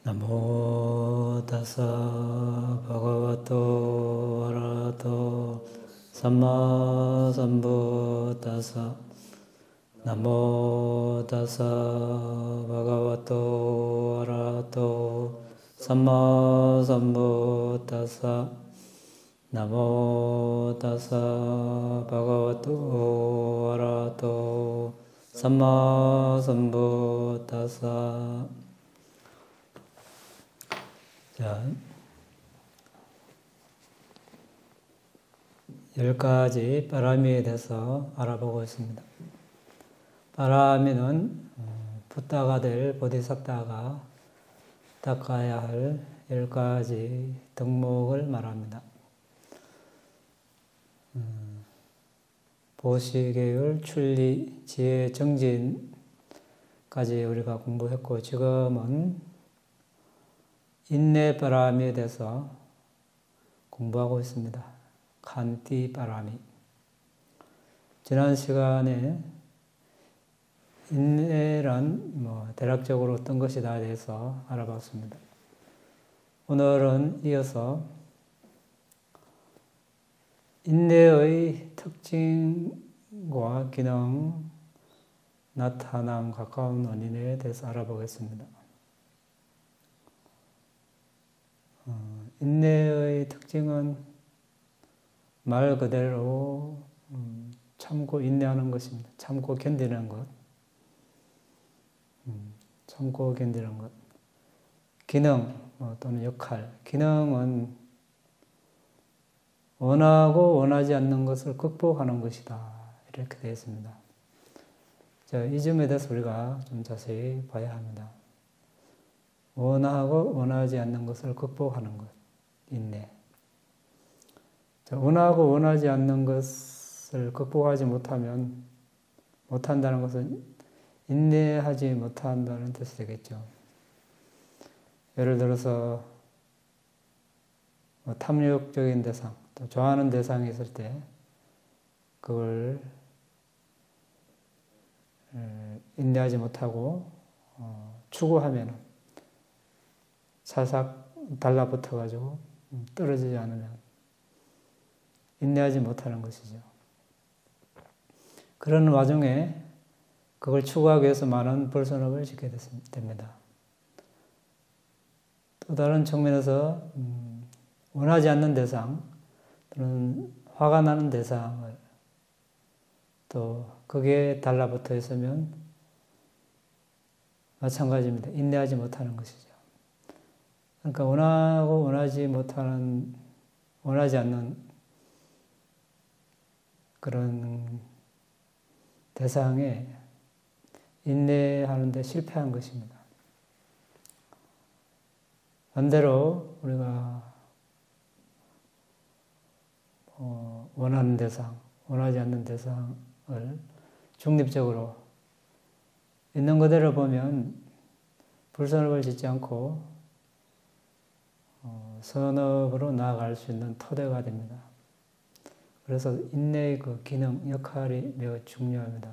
나모 타사 바가와토 아라하토 삼마 삼부타사 나모 타사 바가와토 아라하토 삼마 삼부타사 나모 타사 바가와토 아라하토 삼마 삼부타사. 자, 10가지 바라미에 대해서 알아보고 있습니다. 바라미는 붓다가 될 보디사타가 닦아야 할 10가지 덕목을 말합니다. 보시계율, 출리, 지혜, 정진까지 우리가 공부했고, 지금은 인내 바람에 대해서 공부하고 있습니다. 칸티 바람이. 지난 시간에 인내란 대략적으로 어떤 것이다에 대해서 알아봤습니다. 오늘은 이어서 인내의 특징과 기능, 나타남, 가까운 원인에 대해서 알아보겠습니다. 인내의 특징은 말 그대로 참고 인내하는 것입니다. 참고 견디는 것. 참고 견디는 것. 기능 또는 역할. 기능은 원하고 원하지 않는 것을 극복하는 것이다. 이렇게 되어 있습니다. 자, 이 점에 대해서 우리가 좀 자세히 봐야 합니다. 원하고 원하지 않는 것을 극복하는 것, 인내. 자, 원하고 원하지 않는 것을 극복하지 못한다는 것은 인내하지 못한다는 뜻이 되겠죠. 예를 들어서 탐욕적인 대상, 또 좋아하는 대상이 있을 때 그걸 인내하지 못하고 추구하면 살짝 달라붙어가지고 떨어지지 않으면 인내하지 못하는 것이죠. 그런 와중에 그걸 추구하기 위해서 많은 벌선업을 짓게 됩니다. 또 다른 측면에서 원하지 않는 대상 또는 화가 나는 대상을 또 거기에 달라붙어 있으면 마찬가지입니다. 인내하지 못하는 것이죠. 그러니까 원하고 원하지 않는 그런 대상에 인내하는 데 실패한 것입니다. 반대로 우리가 원하는 대상, 원하지 않는 대상을 중립적으로 있는 그대로 보면 불선업을 짓지 않고 선업으로 나아갈 수 있는 토대가 됩니다. 그래서 인내의 그 기능, 역할이 매우 중요합니다.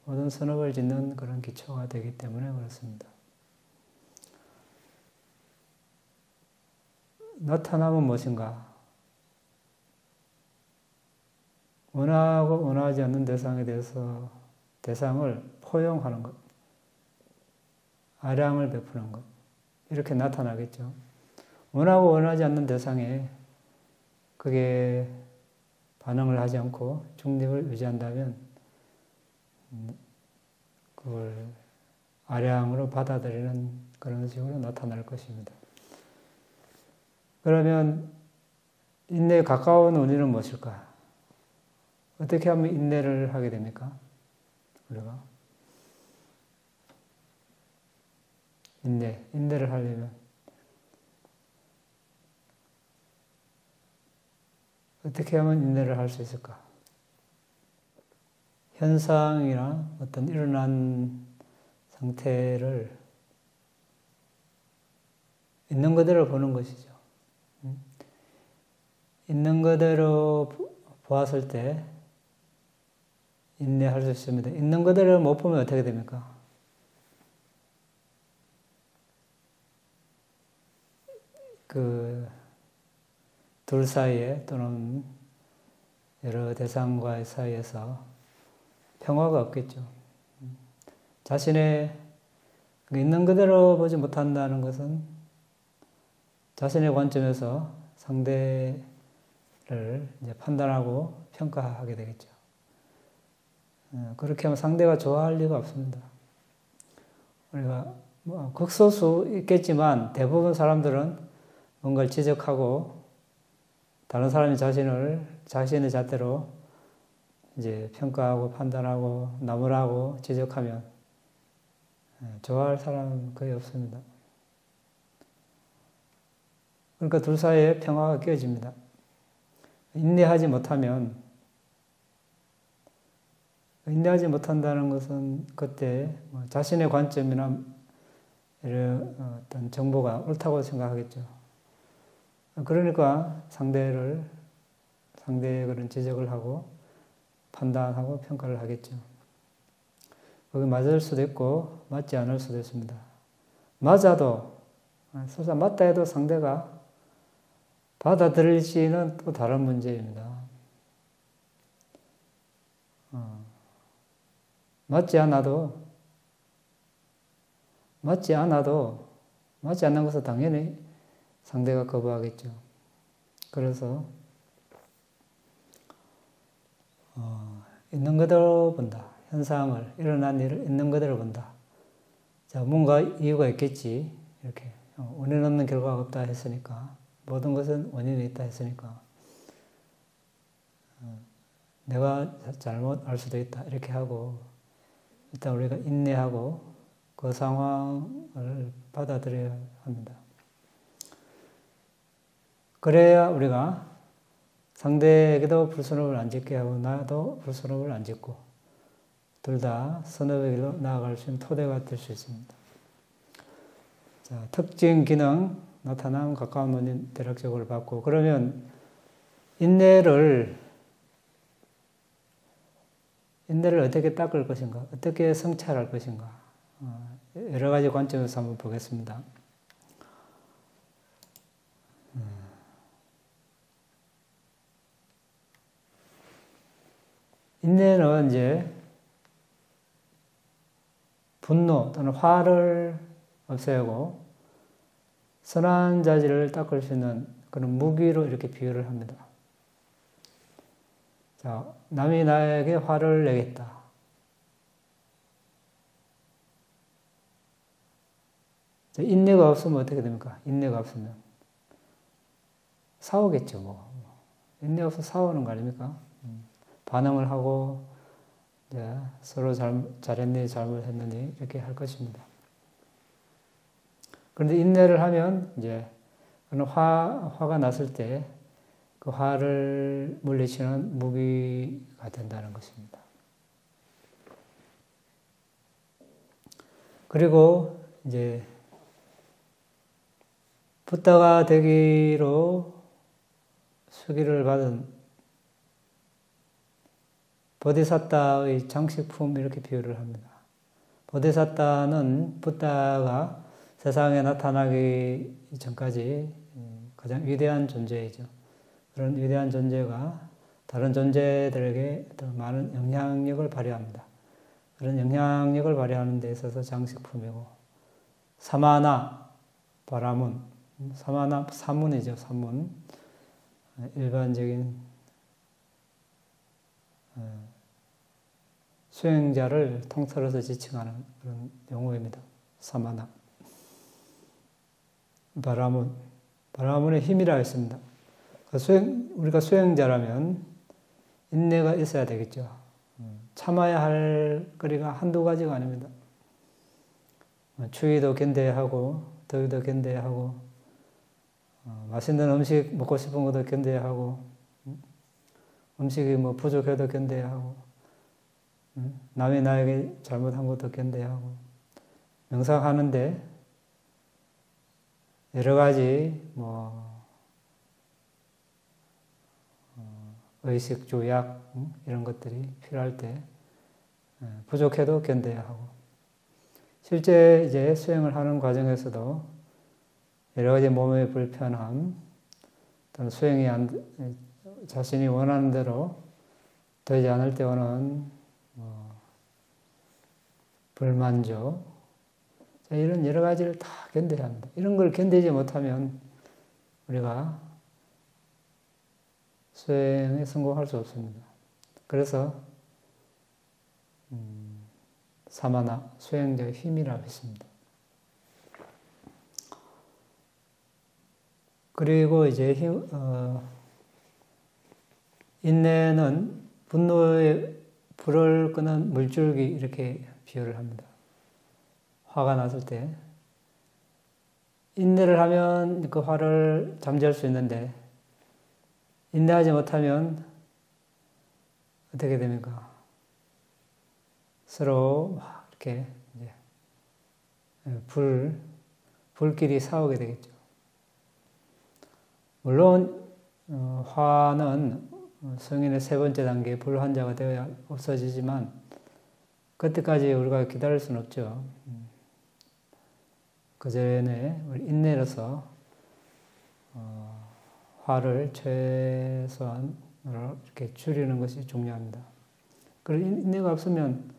모든 선업을 짓는 그런 기초가 되기 때문에 그렇습니다. 나타남은 무엇인가? 원하고 원하지 않는 대상을 포용하는 것, 아량을 베푸는 것, 이렇게 나타나겠죠. 원하고 원하지 않는 대상에 그게 반응을 하지 않고 중립을 유지한다면 그걸 아량으로 받아들이는 그런 식으로 나타날 것입니다. 그러면 인내에 가까운 원인은 무엇일까? 어떻게 하면 인내를 하게 됩니까? 우리가 인내를 하려면 어떻게 하면 인내를 할 수 있을까? 현상이나 어떤 일어난 상태를 있는 그대로 보는 것이죠. 있는 그대로 보았을 때 인내할 수 있습니다. 있는 그대로 못 보면 어떻게 됩니까? 그 둘 사이에 또는 여러 대상과의 사이에서 평화가 없겠죠. 자신의 있는 그대로 보지 못한다는 것은 자신의 관점에서 상대를 이제 판단하고 평가하게 되겠죠. 그렇게 하면 상대가 좋아할 리가 없습니다. 우리가 뭐 극소수 있겠지만 대부분 사람들은 뭔가를 지적하고 다른 사람이 자신의 잣대로 이제 평가하고 판단하고 나무라고 지적하면 좋아할 사람은 거의 없습니다. 그러니까 둘 사이에 평화가 깨어집니다. 인내하지 못한다는 것은 그때 자신의 관점이나 이런 어떤 정보가 옳다고 생각하겠죠. 그러니까 상대의 그런 지적을 하고 판단하고 평가를 하겠죠. 그게 맞을 수도 있고 맞지 않을 수도 있습니다. 맞아도 설사 맞다 해도 상대가 받아들일지는 또 다른 문제입니다. 맞지 않는 것은 당연히 상대가 거부하겠죠. 그래서 있는 그대로 본다. 현상을, 일어난 일을 있는 그대로 본다. 자, 뭔가 이유가 있겠지. 이렇게 원인 없는 결과가 없다 했으니까, 모든 것은 원인이 있다 했으니까 내가 잘못 알 수도 있다. 이렇게 하고 일단 우리가 인내하고 그 상황을 받아들여야 합니다. 그래야 우리가 상대에게도 불선업을 안 짓게 하고 나도 불선업을 안 짓고 둘 다 선업의 길로 나아갈 수 있는 토대가 될 수 있습니다. 자, 특징, 기능, 나타남, 가까운 원인 대략적으로 봤고, 그러면 인내를 어떻게 닦을 것인가, 어떻게 성찰할 것인가, 여러 가지 관점에서 한번 보겠습니다. 인내는 이제 분노 또는 화를 없애고 선한 자질을 닦을 수 있는 그런 무기로 이렇게 비유를 합니다. 자, 남이 나에게 화를 내겠다. 인내가 없으면 어떻게 됩니까? 인내가 없으면 싸우겠죠, 뭐. 인내 없어서 싸우는 거 아닙니까? 반응을 하고 이제 서로 잘했니 잘못했느니 이렇게 할 것입니다. 그런데 인내를 하면 이제 화가 났을 때 그 화를 물리치는 무기가 된다는 것입니다. 그리고 이제 붓다가 되기로 수기를 받은 보디사tta의 장식품 이렇게 비유를 합니다. 보디사tta는 붓다가 세상에 나타나기 전까지 가장 위대한 존재이죠. 그런 위대한 존재가 다른 존재들에게 더 많은 영향력을 발휘합니다. 그런 영향력을 발휘하는 데 있어서 장식품이고, 사마나, 바라문, 사마나, 사문이죠, 사문. 일반적인 수행자를 통틀어서 지칭하는 그런 용어입니다. 사마나. 바라문의 힘이라 했습니다. 우리가 수행자라면 인내가 있어야 되겠죠. 참아야 할 거리가 한두 가지가 아닙니다. 추위도 견뎌야 하고, 더위도 견뎌야 하고, 맛있는 음식 먹고 싶은 것도 견뎌야 하고, 음식이 뭐 부족해도 견뎌야 하고, 남이 나에게 잘못한 것도 견뎌야 하고, 명상하는데 여러 가지 의식, 조약 이런 것들이 필요할 때 부족해도 견뎌야 하고, 실제 이제 수행을 하는 과정에서도 여러 가지 몸의 불편함, 또는 수행이 자신이 원하는 대로 되지 않을 때 오는 불만족, 이런 여러 가지를 다 견뎌야 합니다. 이런 걸 견디지 못하면 우리가 수행에 성공할 수 없습니다. 그래서 사마나, 수행자의 힘이라고 했습니다. 그리고 이제 인내는 분노의 불을 끄는 물줄기 이렇게 비유를 합니다. 화가 났을 때 인내를 하면 그 화를 잠재울 수 있는데 인내하지 못하면 어떻게 됩니까? 서로 막 이렇게 이제 불끼리 싸우게 되겠죠. 물론 화는 성인의 세 번째 단계 불환자가 되어야 없어지지만 그때까지 우리가 기다릴 수는 없죠. 그 전에 인내로서 화를 최소한으로 이렇게 줄이는 것이 중요합니다. 그리고 인내가 없으면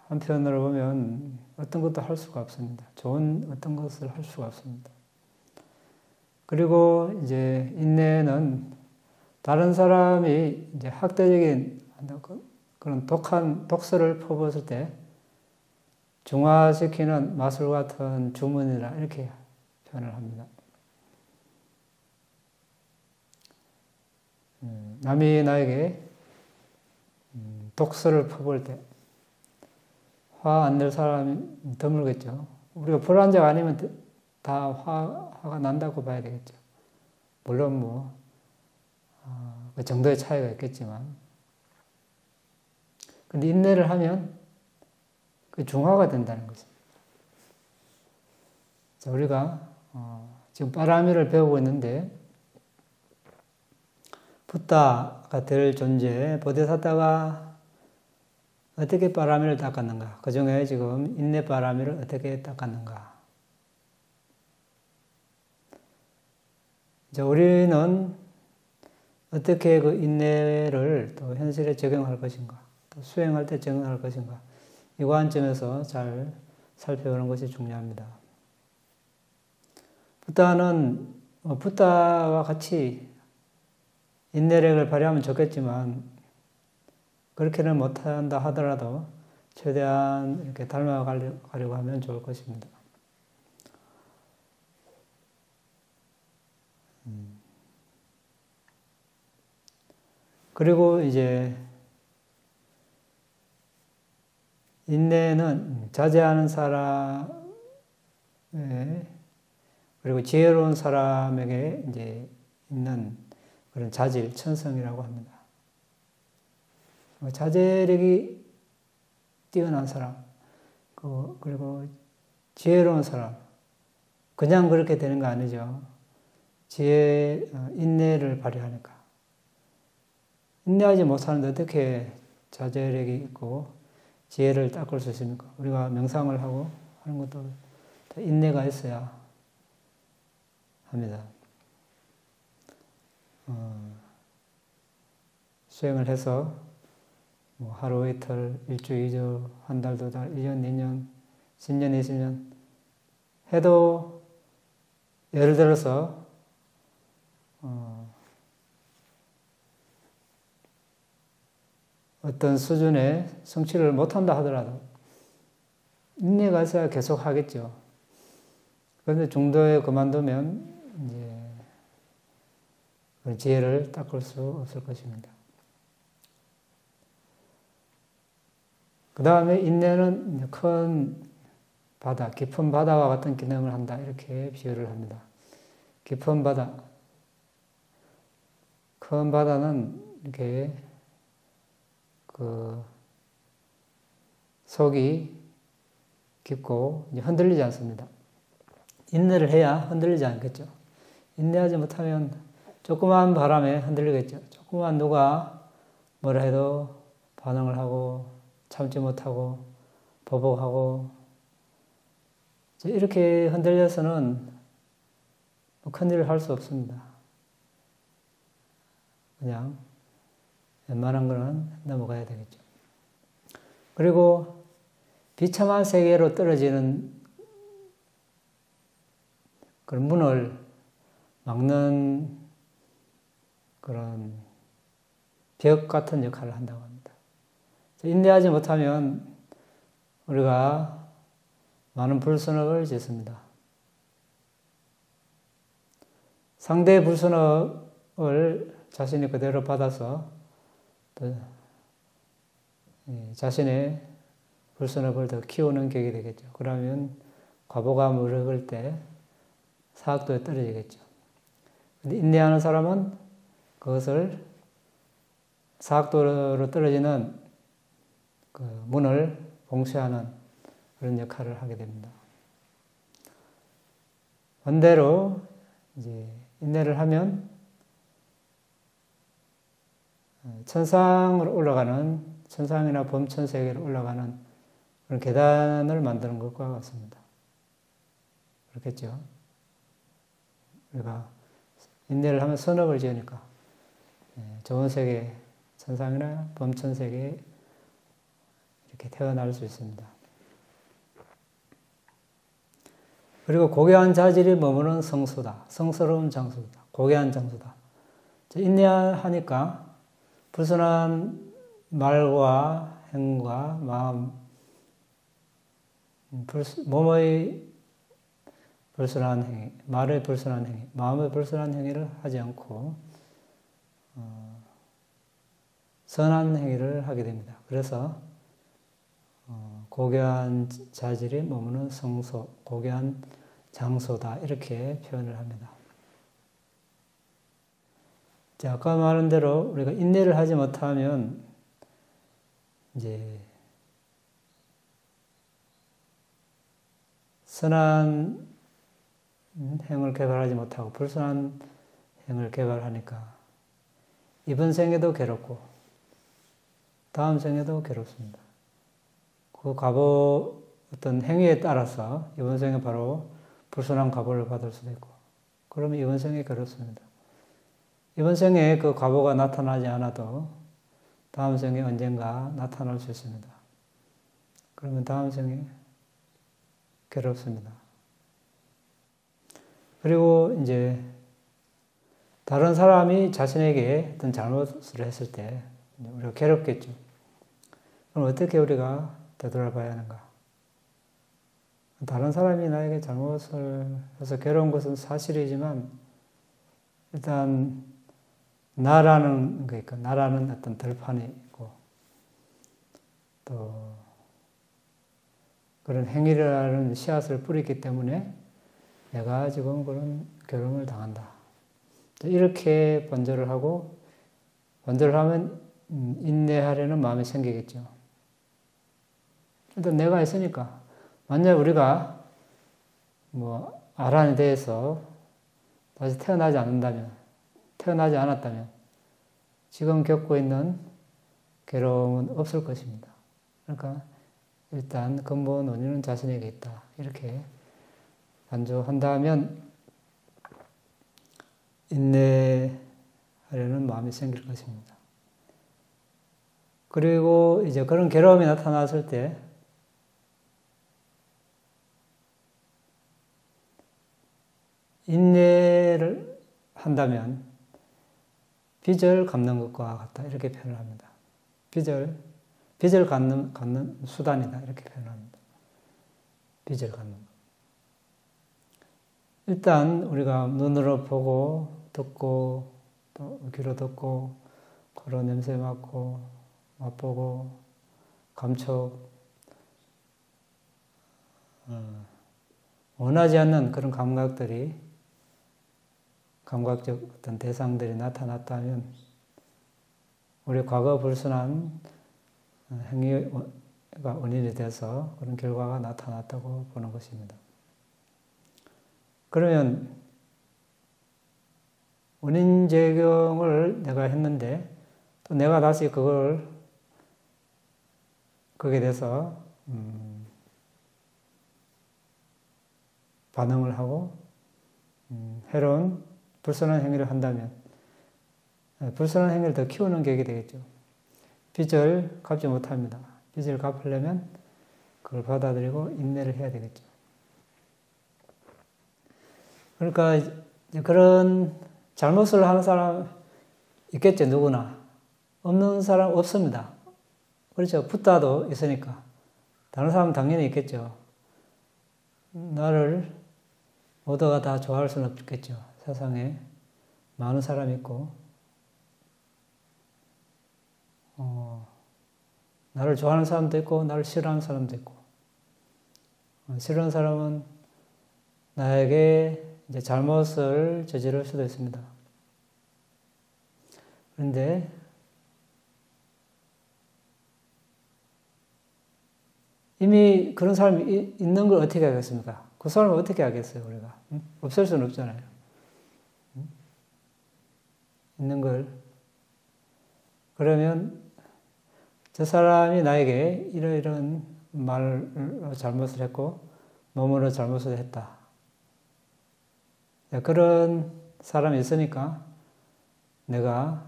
한편으로 보면 어떤 것도 할 수가 없습니다. 좋은 어떤 것을 할 수가 없습니다. 그리고 이제 인내는 다른 사람이 이제 학대적인 그런 독한 독서를 퍼부었을 때 중화시키는 마술 같은 주문이라 이렇게 표현을 합니다. 남이 나에게 독서를 퍼부을 때 화 안 낼 사람이 드물겠죠. 우리가 불안자가 아니면 다 화가 난다고 봐야 되겠죠. 물론 그 정도의 차이가 있겠지만. 근데 인내를 하면 그 중화가 된다는 거죠. 자, 우리가 지금 빠라미를 배우고 있는데 붓다가 될 존재, 보디사타가 어떻게 빠라미를 닦았는가? 그 중에 지금 인내 빠라미를 어떻게 닦았는가? 자, 우리는 어떻게 그 인내를 또 현실에 적용할 것인가? 또 수행할 때 적용할 것인가? 이 관점에서 잘 살펴보는 것이 중요합니다. 붓다는 붓다와 같이 인내력을 발휘하면 좋겠지만 그렇게는 못한다 하더라도 최대한 이렇게 닮아가려고 하면 좋을 것입니다. 그리고 이제 인내는 자제하는 사람의 그리고 지혜로운 사람에게 이제 있는 그런 자질, 천성이라고 합니다. 자제력이 뛰어난 사람, 그리고 지혜로운 사람, 그냥 그렇게 되는 거 아니죠. 인내를 발휘하니까. 인내하지 못하는데 어떻게 자제력이 있고 지혜를 닦을 수 있습니까? 우리가 명상을 하고 하는 것도 다 인내가 있어야 합니다. 수행을 해서 하루 이틀, 일주, 이주, 한 달, 두 달, 1년, 2년, 10년, 20년 해도 예를 들어서 어떤 수준의 성취를 못한다 하더라도 인내가 있어야 계속 하겠죠. 그런데 중도에 그만두면 이제 그 지혜를 닦을 수 없을 것입니다. 그 다음에 인내는 큰 바다, 깊은 바다와 같은 기능을 한다. 이렇게 비유를 합니다. 깊은 바다. 큰 바다는 이렇게 속이 깊고 흔들리지 않습니다. 인내를 해야 흔들리지 않겠죠. 인내하지 못하면 조그만 바람에 흔들리겠죠. 조그만 누가 뭐라 해도 반응을 하고 참지 못하고 보복하고 이렇게 흔들려서는 큰일을 할 수 없습니다. 그냥 웬만한 거는 넘어가야 되겠죠. 그리고 비참한 세계로 떨어지는 그런 문을 막는 그런 벽 같은 역할을 한다고 합니다. 인내하지 못하면 우리가 많은 불선업을 짓습니다. 상대의 불선업을 자신이 그대로 받아서 또 자신의 불선업을 더 키우는 격이 되겠죠. 그러면 과보가 무력을 때 사학도에 떨어지겠죠. 근데 인내하는 사람은 그것을 사학도로 떨어지는 그 문을 봉쇄하는 그런 역할을 하게 됩니다. 반대로 이제 인내를 하면 천상으로 올라가는, 천상이나 범천 세계로 올라가는 그런 계단을 만드는 것과 같습니다. 그렇겠죠? 우리가 인내를 하면 선업을 지으니까 좋은 세계, 천상이나 범천 세계에 이렇게 태어날 수 있습니다. 그리고 고귀한 자질이 머무는 성소다. 성스러운 장소다. 고귀한 장소다. 인내하니까 불순한 말과 행과 마음, 몸의 불순한 행위, 말의 불순한 행위, 마음의 불순한 행위를 하지 않고 선한 행위를 하게 됩니다. 그래서 고귀한 자질이 머무는 성소, 고귀한 장소다 이렇게 표현을 합니다. 자, 아까 말한 대로 우리가 인내를 하지 못하면 이제 선한 행을 개발하지 못하고 불선한 행을 개발하니까 이번 생에도 괴롭고 다음 생에도 괴롭습니다. 그 과보 어떤 행위에 따라서 이번 생에 바로 불순한 과보를 받을 수도 있고 그러면 이번 생에 괴롭습니다. 이번 생에 그 과보가 나타나지 않아도 다음 생에 언젠가 나타날 수 있습니다. 그러면 다음 생에 괴롭습니다. 그리고 이제 다른 사람이 자신에게 어떤 잘못을 했을 때 우리가 괴롭겠죠. 그럼 어떻게 우리가 되돌아봐야 하는가? 다른 사람이 나에게 잘못을 해서 괴로운 것은 사실이지만 일단 나라는 어떤 들판이 있고 또 그런 행위라는 씨앗을 뿌리기 때문에 내가 지금 그런 괴로움을 당한다. 이렇게 번제를 하고 번제를 하면 인내하려는 마음이 생기겠죠. 일단 내가 있으니까 만약 우리가 아란에 대해서 다시 태어나지 않았다면 지금 겪고 있는 괴로움은 없을 것입니다. 그러니까 일단 근본 원인은 자신에게 있다. 이렇게 간주한다면 인내하려는 마음이 생길 것입니다. 그리고 이제 그런 괴로움이 나타났을 때 인내를 한다면 빚을 갚는 것과 같다. 이렇게 표현을 합니다. 빚을 갚는 수단이다. 이렇게 표현합니다. 빚을 갚는 것. 일단 우리가 눈으로 보고 듣고 또 귀로 듣고 코로 냄새 맡고 맛보고 감촉 원하지 않는 그런 감각적 어떤 대상들이 나타났다면 우리 과거 불순한 행위가 원인이 돼서 그런 결과가 나타났다고 보는 것입니다. 그러면 원인 제공을 내가 했는데 또 내가 다시 거기에 대해서 반응을 하고 해로운 불선한 행위를 한다면 불선한 행위를 더 키우는 계획이 되겠죠. 빚을 갚지 못합니다. 빚을 갚으려면 그걸 받아들이고 인내를 해야 되겠죠. 그러니까 그런 잘못을 하는 사람 있겠죠, 누구나. 없는 사람 없습니다. 그렇죠. 붓다도 있으니까. 다른 사람은 당연히 있겠죠. 나를 모두가 다 좋아할 수는 없겠죠. 세상에 많은 사람이 있고, 나를 좋아하는 사람도 있고, 나를 싫어하는 사람도 있고, 싫어하는 사람은 나에게 이제 잘못을 저지를 수도 있습니다. 그런데 이미 그런 사람이 있는 걸 어떻게 하겠습니까? 그 사람을 어떻게 하겠어요, 우리가? 없앨 수는 없잖아요. 있는 걸. 그러면 저 사람이 나에게 이런 말로 잘못을 했고 몸으로 잘못을 했다. 그런 사람이 있으니까 내가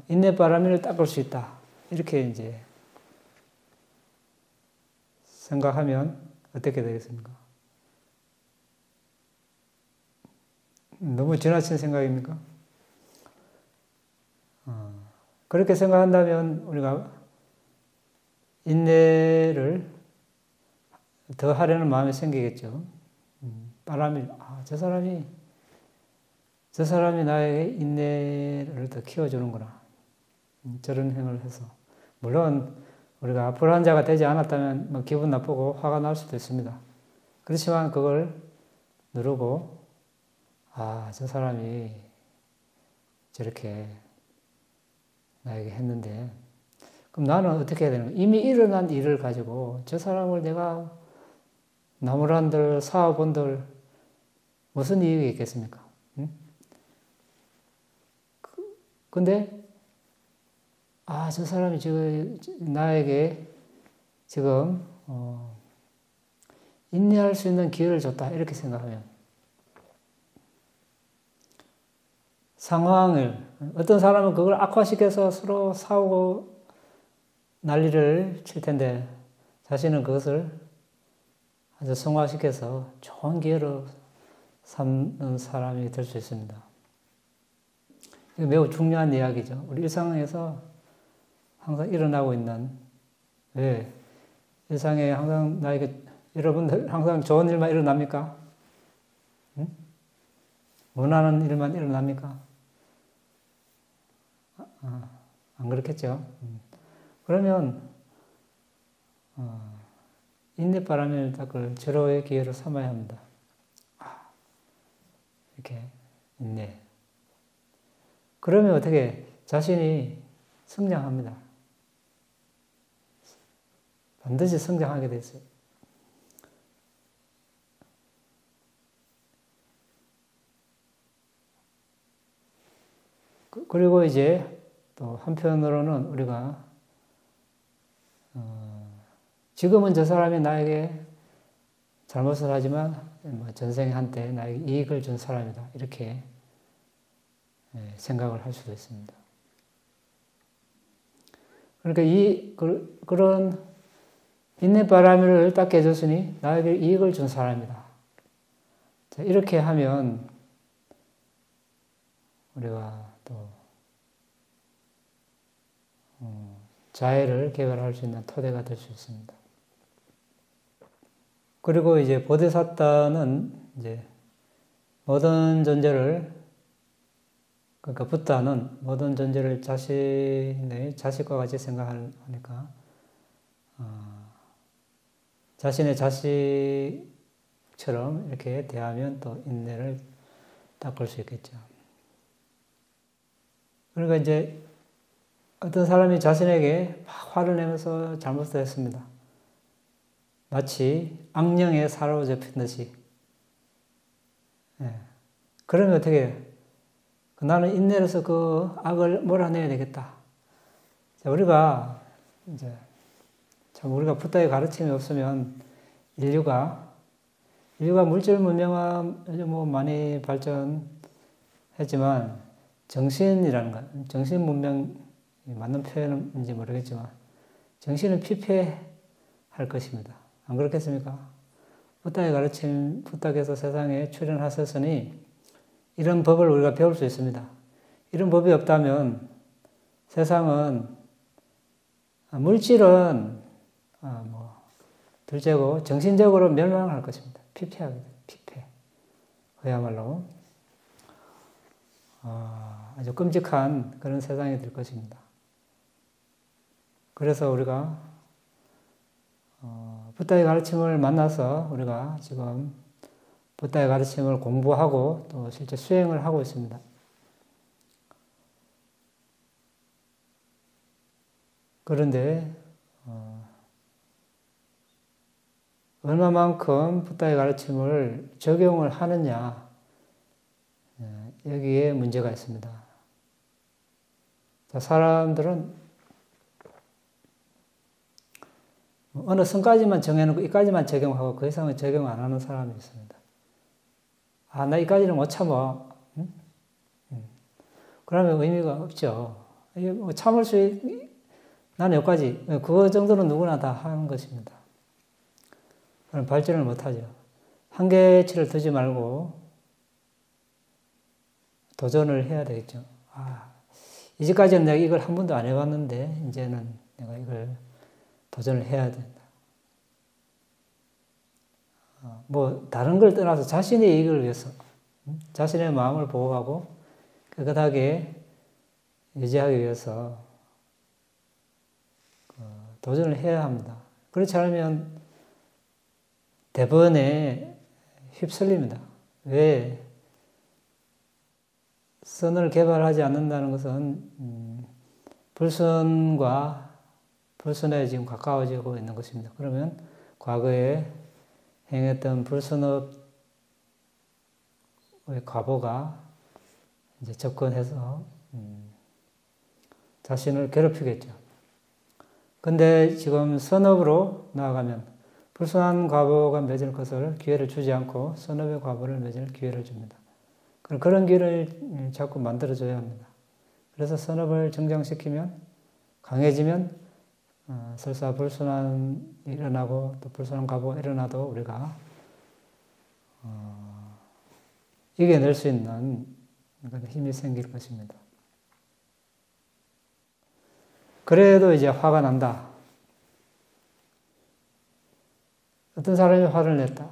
인내바라미를 닦을 수 있다. 이렇게 이제 생각하면 어떻게 되겠습니까? 너무 지나친 생각입니까? 그렇게 생각한다면 우리가 인내를 더 하려는 마음이 생기겠죠. 저 사람이 나에게 인내를 더 키워주는구나. 저런 행위를 해서. 물론 우리가 불안자가 되지 않았다면 뭐 기분 나쁘고 화가 날 수도 있습니다. 그렇지만 그걸 누르고 저 사람이 저렇게 나에게 했는데 그럼 나는 어떻게 해야 되는 거야? 이미 일어난 일을 가지고 저 사람을 내가 나무란들 사업원들 무슨 이익이 있겠습니까? 근데 저 사람이 지금 나에게 지금 인내할 수 있는 기회를 줬다 이렇게 생각하면 상황을 어떤 사람은 그걸 악화시켜서 서로 싸우고 난리를 칠 텐데 자신은 그것을 아주 성화시켜서 좋은 기회로 삼는 사람이 될 수 있습니다. 이거 매우 중요한 이야기죠. 우리 일상에서 항상 일어나고 있는 왜 일상에 항상 나에게 여러분들 항상 좋은 일만 일어납니까? 원하는 일만 일어납니까? 안 그렇겠죠. 그러면 인내바람을 닦을 절호의 기회로 삼아야 합니다. 이렇게 인내. 그러면 어떻게 자신이 성장합니다. 반드시 성장하게 됐어요. 그리고 이제 또 한편으로는 우리가 지금은 저 사람이 나에게 잘못을 하지만 전생에 한때 나에게 이익을 준 사람이다. 이렇게 생각을 할 수도 있습니다. 그러니까 그런 인내바람을 닦게 해줬으니 나에게 이익을 준 사람이다. 자, 이렇게 하면 우리가 또 자애를 개발할 수 있는 토대가 될 수 있습니다. 그리고 이제 보디사tta는 이제 모든 존재를 그러니까 붓다는 모든 존재를 자신의 자식과 같이 생각하니까 자신의 자식처럼 이렇게 대하면 또 인내를 닦을 수 있겠죠. 그러니까 이제 어떤 사람이 자신에게 막 화를 내면서 잘못을 했습니다. 마치 악령에 사로잡힌 듯이. 그러면 어떻게 해요? 나는 인내를 해서 그 악을 몰아내야 되겠다. 자, 우리가 이제 참 우리가 붓다의 가르침이 없으면 인류가 물질 문명은 뭐 많이 발전했지만 정신이라는 것, 정신 문명이 맞는 표현인지 모르겠지만 정신은 피폐할 것입니다. 안 그렇겠습니까? 부다의 가르침, 부다께서 세상에 출현하셨으니 이런 법을 우리가 배울 수 있습니다. 이런 법이 없다면 세상은 물질은 둘째고 정신적으로 멸망할 것입니다. 피폐하게 돼요. 피폐. 그야말로 아주 끔찍한 그런 세상이 될 것입니다. 그래서 우리가 부다의 가르침을 만나서 우리가 지금 부다의 가르침을 공부하고 또 실제 수행을 하고 있습니다. 그런데 얼마만큼 부다의 가르침을 적용을 하느냐, 여기에 문제가 있습니다. 사람들은 어느 선까지만 정해놓고 이까지만 적용하고 그 이상은 적용 안 하는 사람이 있습니다. 나 이까지는 못 참아. 그러면 의미가 없죠. 참을 나는 여기까지. 그거 정도는 누구나 다 하는 것입니다. 그럼 발전을 못하죠. 한계치를 두지 말고 도전을 해야 되겠죠. 이제까지는 내가 이걸 한 번도 안 해봤는데 이제는 내가 이걸 도전을 해야 된다. 다른 걸 떠나서 자신의 이익을 위해서 자신의 마음을 보호하고 깨끗하게 유지하기 위해서 도전을 해야 합니다. 그렇지 않으면 대번에 휩쓸립니다. 왜? 선을 개발하지 않는다는 것은 불선에 지금 가까워지고 있는 것입니다. 그러면 과거에 행했던 불선업의 과보가 이제 접근해서 자신을 괴롭히겠죠. 근데 지금 선업으로 나아가면 불순한 과보가 맺을 것을 기회를 주지 않고 선업의 과보를 맺을 기회를 줍니다. 그런 기회를 자꾸 만들어줘야 합니다. 그래서 선업을 정장시키면 강해지면 설사 불순환이 일어나고 또 불순한 과보가 일어나도 우리가 이겨낼 수 있는 힘이 생길 것입니다. 그래도 이제 화가 난다. 어떤 사람이 화를 냈다.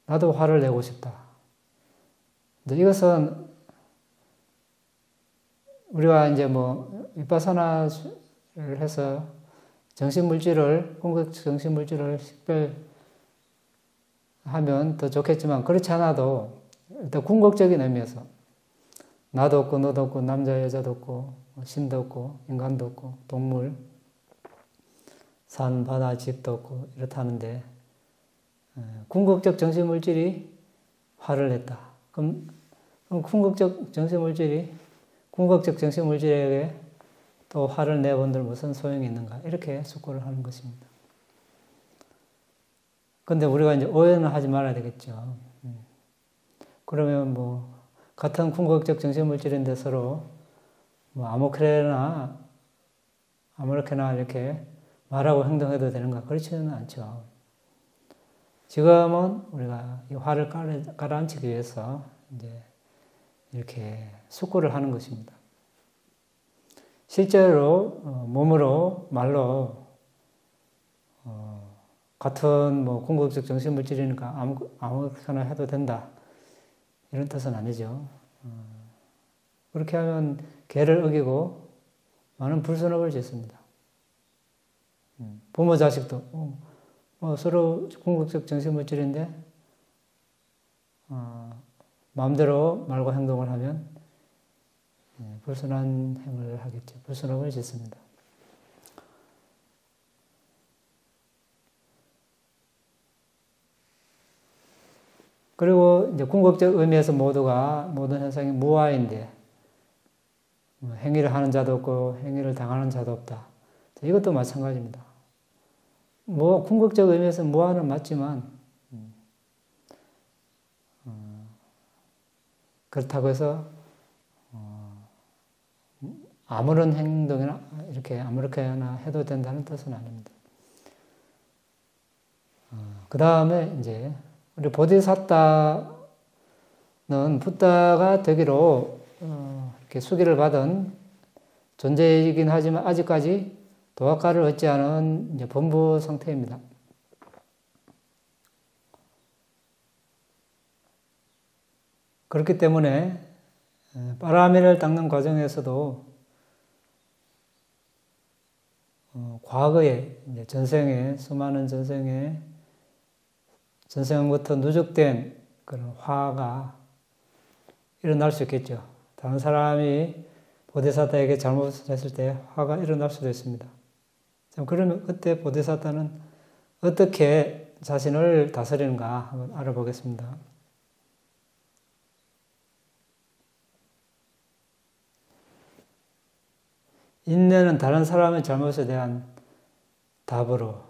나도 화를 내고 싶다. 이것은 우리가 이제 위파사나를 해서 궁극 정신물질을 식별하면 더 좋겠지만 그렇지 않아도 일단 궁극적인 의미에서 나도 없고 너도 없고 남자 여자도 없고 신도 없고 인간도 없고 동물 산 바다 집도 없고 이렇다는데 궁극적 정신물질이 화를 냈다. 그럼 궁극적 정신물질에게 또 화를 내본들 무슨 소용이 있는가? 이렇게 숙고를 하는 것입니다. 근데 우리가 이제 오해는 하지 말아야 되겠죠. 그러면 같은 궁극적 정신물질인데 서로 아무렇게나 이렇게 말하고 행동해도 되는가? 그렇지는 않죠. 지금은 우리가 이 화를 가라앉히기 위해서 이제 이렇게 숙고를 하는 것입니다. 실제로 몸으로 말로 같은 궁극적 정신물질이니까 아무렇게나 해도 된다 이런 뜻은 아니죠. 그렇게 하면 계를 어기고 많은 불선업을 짓습니다. 부모 자식도 서로 궁극적 정신물질인데 마음대로 말과 행동을 하면 불순한 행을 하겠죠. 불순업을 짓습니다. 그리고 이제 궁극적 의미에서 모든 현상이 무아인데 행위를 하는 자도 없고 행위를 당하는 자도 없다. 이것도 마찬가지입니다. 뭐 궁극적 의미에서 무한은 맞지만 그렇다고 해서 아무런 행동이나 이렇게 아무렇게나 해도 된다는 뜻은 아닙니다. 그 다음에 이제 우리 보디사tta는 붓다가 되기로 이렇게 수기를 받은 존재이긴 하지만 아직까지 도학가를 얻지 않은 이제 범부 상태입니다. 그렇기 때문에 빠라미를 닦는 과정에서도 과거에 이제 전생에 수많은 전생부터 누적된 그런 화가 일어날 수 있겠죠. 다른 사람이 보디사tta에게 잘못했을 때 화가 일어날 수도 있습니다. 그러면 그때 보디사tta는 어떻게 자신을 다스리는가 한번 알아보겠습니다. 인내는 다른 사람의 잘못에 대한 답으로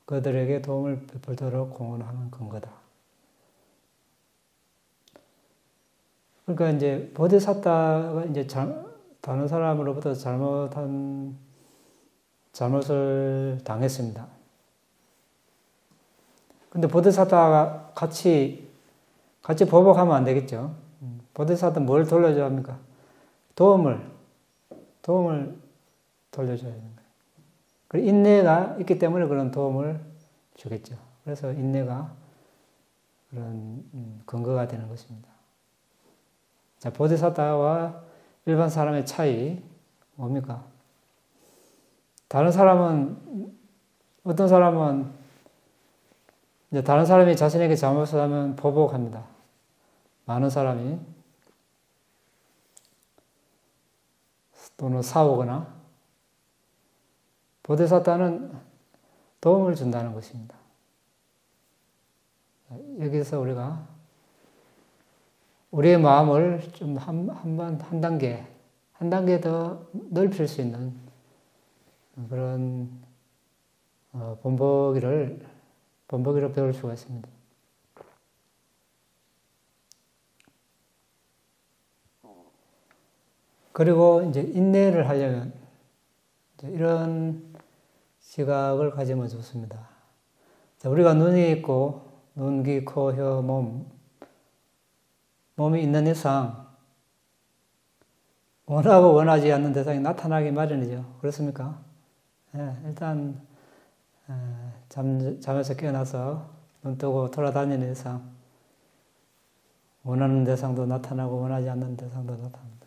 그들에게 도움을 베풀도록 공헌하는 근거다. 그러니까 이제 보디사tta가 이제 다른 사람으로부터 잘못을 당했습니다. 근데 보디사tta가 같이 보복하면 안 되겠죠. 보디사tta는 뭘 돌려줘야 합니까? 도움을 돌려줘야 되는 거예요. 그리고 인내가 있기 때문에 그런 도움을 주겠죠. 그래서 인내가 그런 근거가 되는 것입니다. 자, 보디사tta와 일반 사람의 차이 뭡니까? 어떤 사람은 이제 다른 사람이 자신에게 잘못을 하면 보복합니다. 많은 사람이 또는 싸우거나 보디사tta는 도움을 준다는 것입니다. 여기서 우리가 우리의 마음을 좀 한 단계 더 넓힐 수 있는 그런 본보기를 배울 수가 있습니다. 그리고 이제 인내를 하려면 이제 이런 시각을 가지면 좋습니다. 자, 우리가 눈이 있고 눈, 귀, 코, 혀, 몸이 있는 이상 원하고 원하지 않는 대상이 나타나기 마련이죠. 그렇습니까? 예, 일단 잠에서 깨어나서 눈 뜨고 돌아다니는 이상 원하는 대상도 나타나고 원하지 않는 대상도 나타납니다.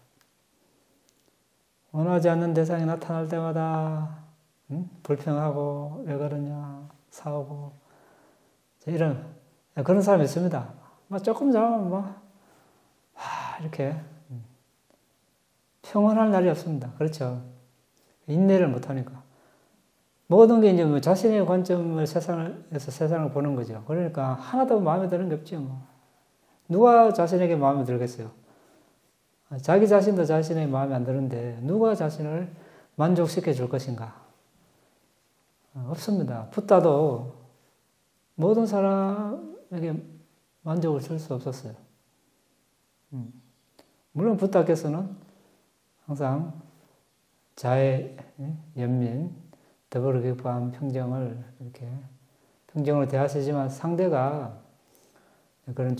원하지 않는 대상이 나타날 때마다 불평하고 왜 그러냐 싸우고 그런 사람이 있습니다. 조금 잘하면 이렇게 평온할 날이 없습니다. 그렇죠? 인내를 못하니까 모든 게 이제 자신의 관점을 세상을 보는 거죠. 그러니까 하나도 마음에 드는 게 없죠. 누가 자신에게 마음에 들겠어요? 자기 자신도 자신의 마음에 안 드는데 누가 자신을 만족시켜 줄 것인가? 없습니다. 붓다도 모든 사람에게 만족을 줄 수 없었어요. 물론 붓다께서는 항상 자애, 연민, 더불어기뻐함, 평정을 이렇게 평정으로 대하시지만 상대가 그런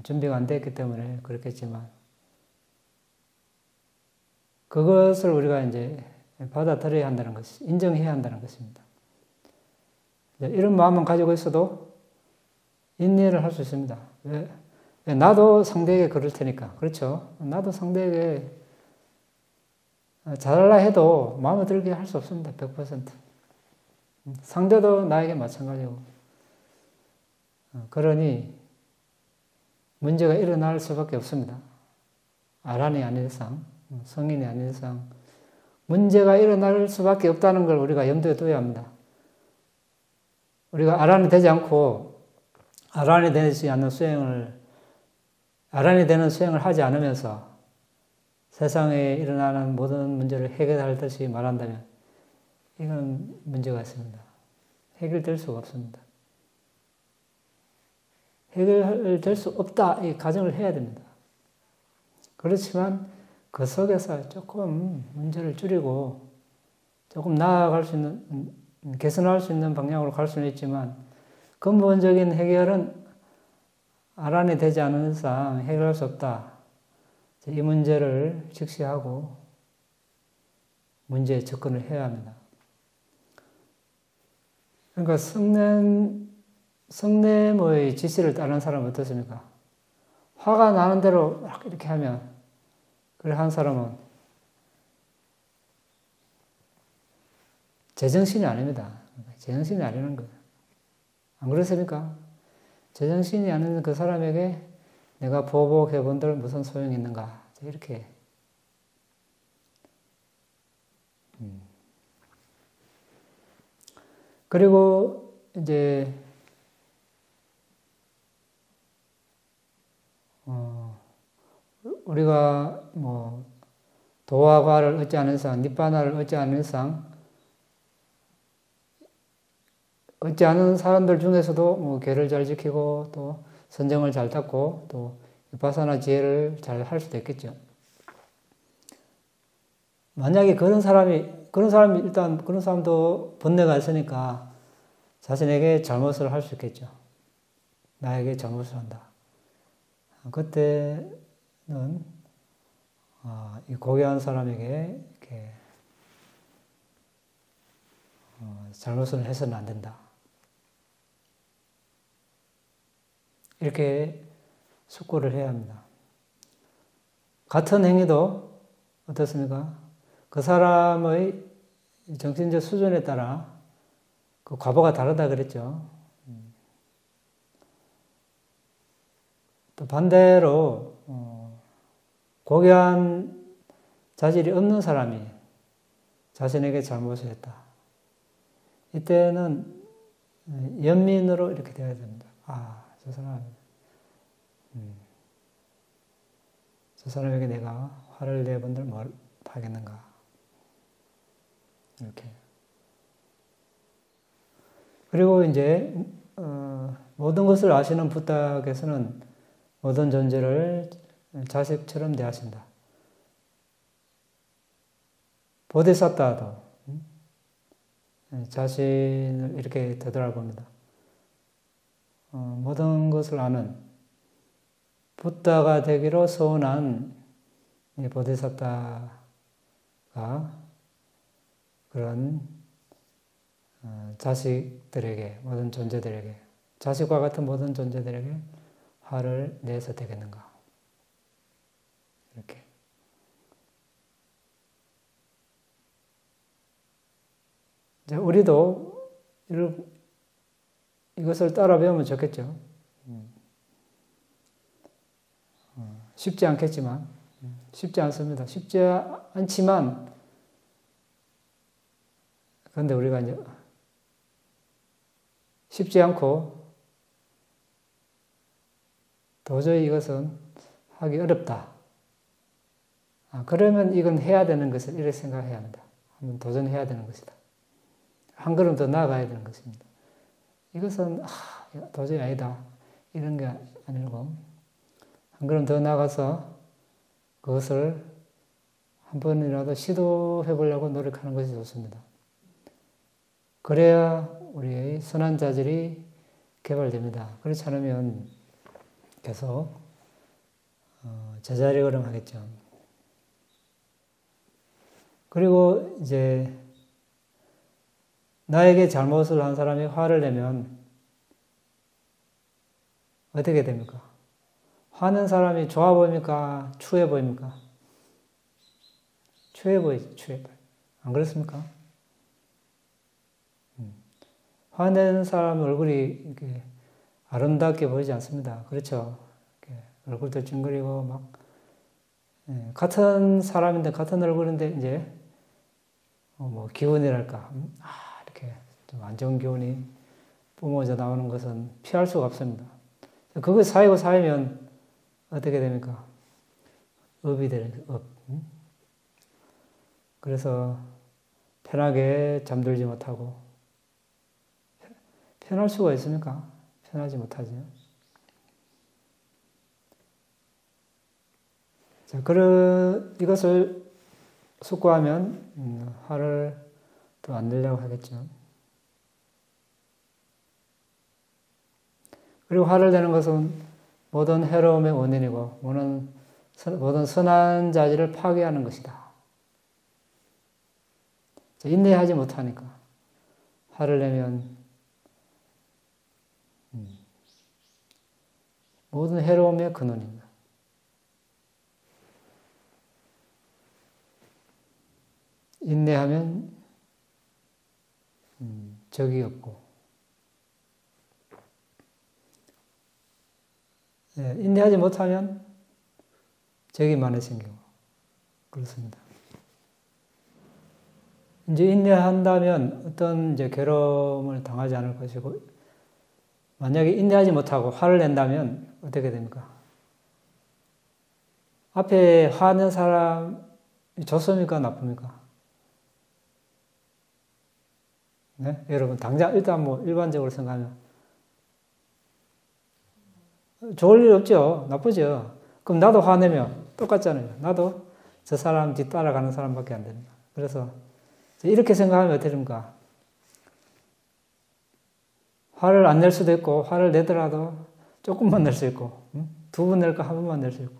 준비가 안 됐기 때문에 그렇겠지만 그것을 우리가 이제 받아들여야 한다는 것이, 인정해야 한다는 것입니다. 이런 마음만 가지고 있어도 인내를 할 수 있습니다. 왜? 나도 상대에게 그럴 테니까. 그렇죠? 나도 상대에게 잘하려 해도 마음에 들게 할 수 없습니다. 100%. 상대도 나에게 마찬가지고. 그러니 문제가 일어날 수밖에 없습니다. 아란이 아닌 이상, 성인이 아닌 이상 문제가 일어날 수밖에 없다는 걸 우리가 염두에 둬야 합니다. 우리가 아란이 되지 않고 아란이 되지 않는 아란이 되는 수행을 하지 않으면서 세상에 일어나는 모든 문제를 해결할 듯이 말한다면 이건 문제가 있습니다. 해결될 수가 없습니다. 해결될 수 없다, 이 가정을 해야 됩니다. 그렇지만 그 속에서 조금 문제를 줄이고 조금 나아갈 수 있는, 개선할 수 있는 방향으로 갈 수는 있지만 근본적인 해결은 알아내 되지 않은 이상 해결할 수 없다. 이 문제를 직시하고 문제에 접근을 해야 합니다. 그러니까 성냄의 지시를 따르는 사람은 어떻습니까? 화가 나는 대로 막 이렇게 하면, 그래 한 사람은 제정신이 아닙니다. 제정신이 아니라는 거예요. 안 그렇습니까? 제정신이 아닌 그 사람에게 내가 보복해 본들 무슨 소용이 있는가. 이렇게. 그리고 이제 우리가 뭐 도화과를 얻지 않은 이상, 니바나를 얻지 않은 이상, 얻지 않은 사람들 중에서도 뭐 계를 잘 지키고 또 선정을 잘 닦고 또 비파사나 지혜를 잘 할 수도 있겠죠. 만약에 그런 사람이 일단 그런 사람도 번뇌가 있으니까 자신에게 잘못을 할 수 있겠죠. 나에게 잘못을 한다. 그때는 이 고귀한 사람에게 이렇게 잘못을 해서는 안 된다. 이렇게 숙고를 해야 합니다. 같은 행위도 어떻습니까? 그 사람의 정신적 수준에 따라 그 과보가 다르다 그랬죠. 또 반대로 고귀한 자질이 없는 사람이 자신에게 잘못을 했다. 이때는 연민으로 이렇게 되어야 됩니다. 저 사람에게 내가 화를 내본들 뭘 하겠는가. 이렇게. 그리고 이제 모든 것을 아시는 부탁에서는 모든 존재를 자식처럼 대하신다. 보디사타도 자신을 이렇게 되돌아봅니다. 모든 것을 아는 붓다가 되기로 소원한 보디사타가 그런 자식들에게, 모든 존재들에게, 자식과 같은 모든 존재들에게 화를 내서 되겠는가. 이렇게. 이제 우리도 이것을 따라 배우면 좋겠죠. 쉽지 않겠지만, 쉽지 않습니다. 쉽지 않지만, 그런데 우리가 이제 쉽지 않고 도저히 이것은 하기 어렵다. 그러면 이건 해야 되는 것을 이렇게 생각해야 합니다. 한번 도전해야 되는 것이다. 한 걸음 더 나아가야 되는 것입니다. 이것은 도저히 아니다. 이런 게 아니고 한 걸음 더 나가서 그것을 한 번이라도 시도해 보려고 노력하는 것이 좋습니다. 그래야 우리의 선한 자질이 개발됩니다. 그렇지 않으면 계속 제자리 걸음하겠죠. 그리고 이제 나에게 잘못을 한 사람이 화를 내면 어떻게 됩니까? 화낸 사람이 좋아 보입니까? 추해 보입니까? 추해 보이죠. 추해 보여요. 안 그렇습니까? 화낸 사람 얼굴이 이렇게 아름답게 보이지 않습니다. 그렇죠? 얼굴도 찡그리고 막 같은 사람인데 같은 얼굴인데 이제 뭐 기운이랄까 이렇게 좀 안 좋은 기운이 뿜어져 나오는 것은 피할 수가 없습니다. 그거 쌓이면 어떻게 됩니까? 업이 되는 업. 그래서 편하게 잠들지 못하고 편할 수가 있습니까? 편하지 못하죠. 자, 이것을 숙고하면 화를 또 안 내려고 하겠죠. 그리고 화를 내는 것은 모든 해로움의 원인이고 모든 선한 자질을 파괴하는 것이다. 인내하지 못하니까 화를 내면 모든 해로움의 근원입니다. 인내하면 적이 없고, 인내하지 못하면 적이 많이 생기고 그렇습니다. 이제 인내한다면 어떤 이제 괴로움을 당하지 않을 것이고, 만약에 인내하지 못하고 화를 낸다면 어떻게 됩니까? 앞에 화낸 사람이 좋습니까? 나쁩니까? 네? 여러분, 당장 일단 일반적으로 생각하면 좋을 일 없죠. 나쁘죠. 그럼 나도 화내면 똑같잖아요. 나도 저 사람 뒤 따라가는 사람밖에 안 됩니다. 그래서 이렇게 생각하면 어떻게 됩니까? 화를 안 낼 수도 있고, 화를 내더라도 조금만 낼 수 있고, 두 번 낼까 한 번만 낼 수 있고,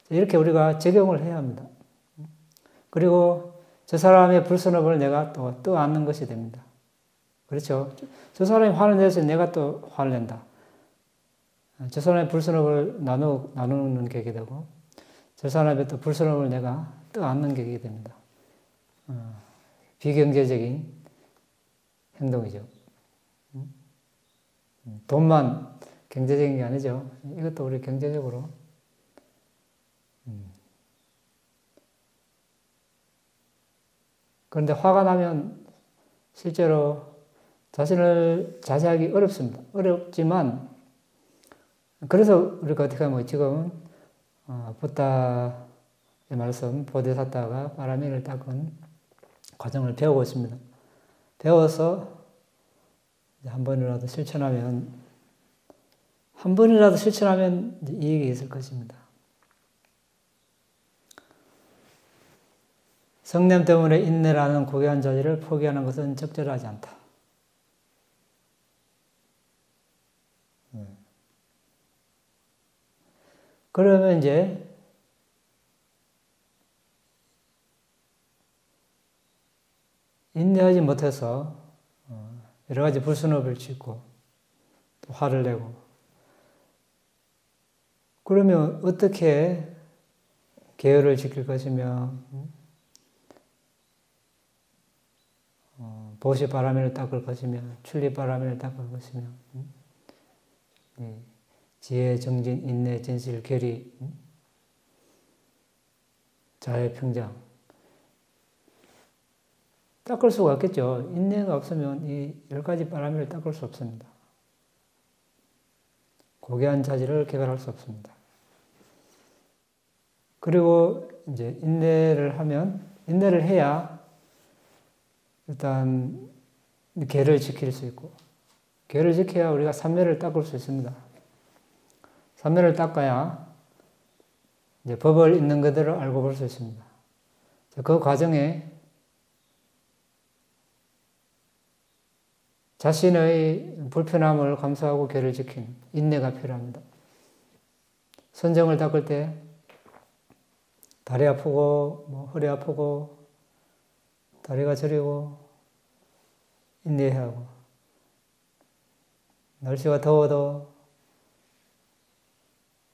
이렇게 우리가 적용을 해야 합니다. 그리고 저 사람의 불선업을 내가 또 떠안는 것이 됩니다. 그렇죠? 저 사람이 화를 내서 내가 또 화를 낸다. 저 사람의 불선업을 나누는 격이 되고, 저 사람의 또 불선업을 내가 떠안는 격이 됩니다. 비경제적인 행동이죠. 돈만 경제적인 게 아니죠. 이것도 우리 경제적으로. 그런데 화가 나면 실제로 자신을 자제하기 어렵습니다. 어렵지만, 그래서 우리가 어떻게 하면 지금 부다의 말씀, 보디사타가 바라미를 닦은 과정을 배우고 있습니다. 배워서 한 번이라도 실천하면 이익이 있을 것입니다. 성냄 때문에 인내라는 고귀한 자질을 포기하는 것은 적절하지 않다. 그러면 이제 인내하지 못해서 여러 가지 불순업을 짓고 또 화를 내고, 그러면 어떻게 계율을 지킬 것이며 보시 바라미를 닦을 것이며 출리 바라미를 닦을 것이며 지혜, 정진, 인내, 진실, 결의, 자애, 평장 닦을 수가 없겠죠. 인내가 없으면 이 10가지 바라미를 닦을 수 없습니다. 고귀한 자질을 개발할 수 없습니다. 그리고 이제 인내를 해야 일단 계를 지킬 수 있고, 계를 지켜야 우리가 삼매를 닦을 수 있습니다. 삼매를 닦아야 이제 법을 있는 그대로 알고 볼 수 있습니다. 그 과정에 자신의 불편함을 감수하고 계를 지키는 인내가 필요합니다. 선정을 닦을 때 다리 아프고 허리 아프고 다리가 저리고 인내해야 하고, 날씨가 더워도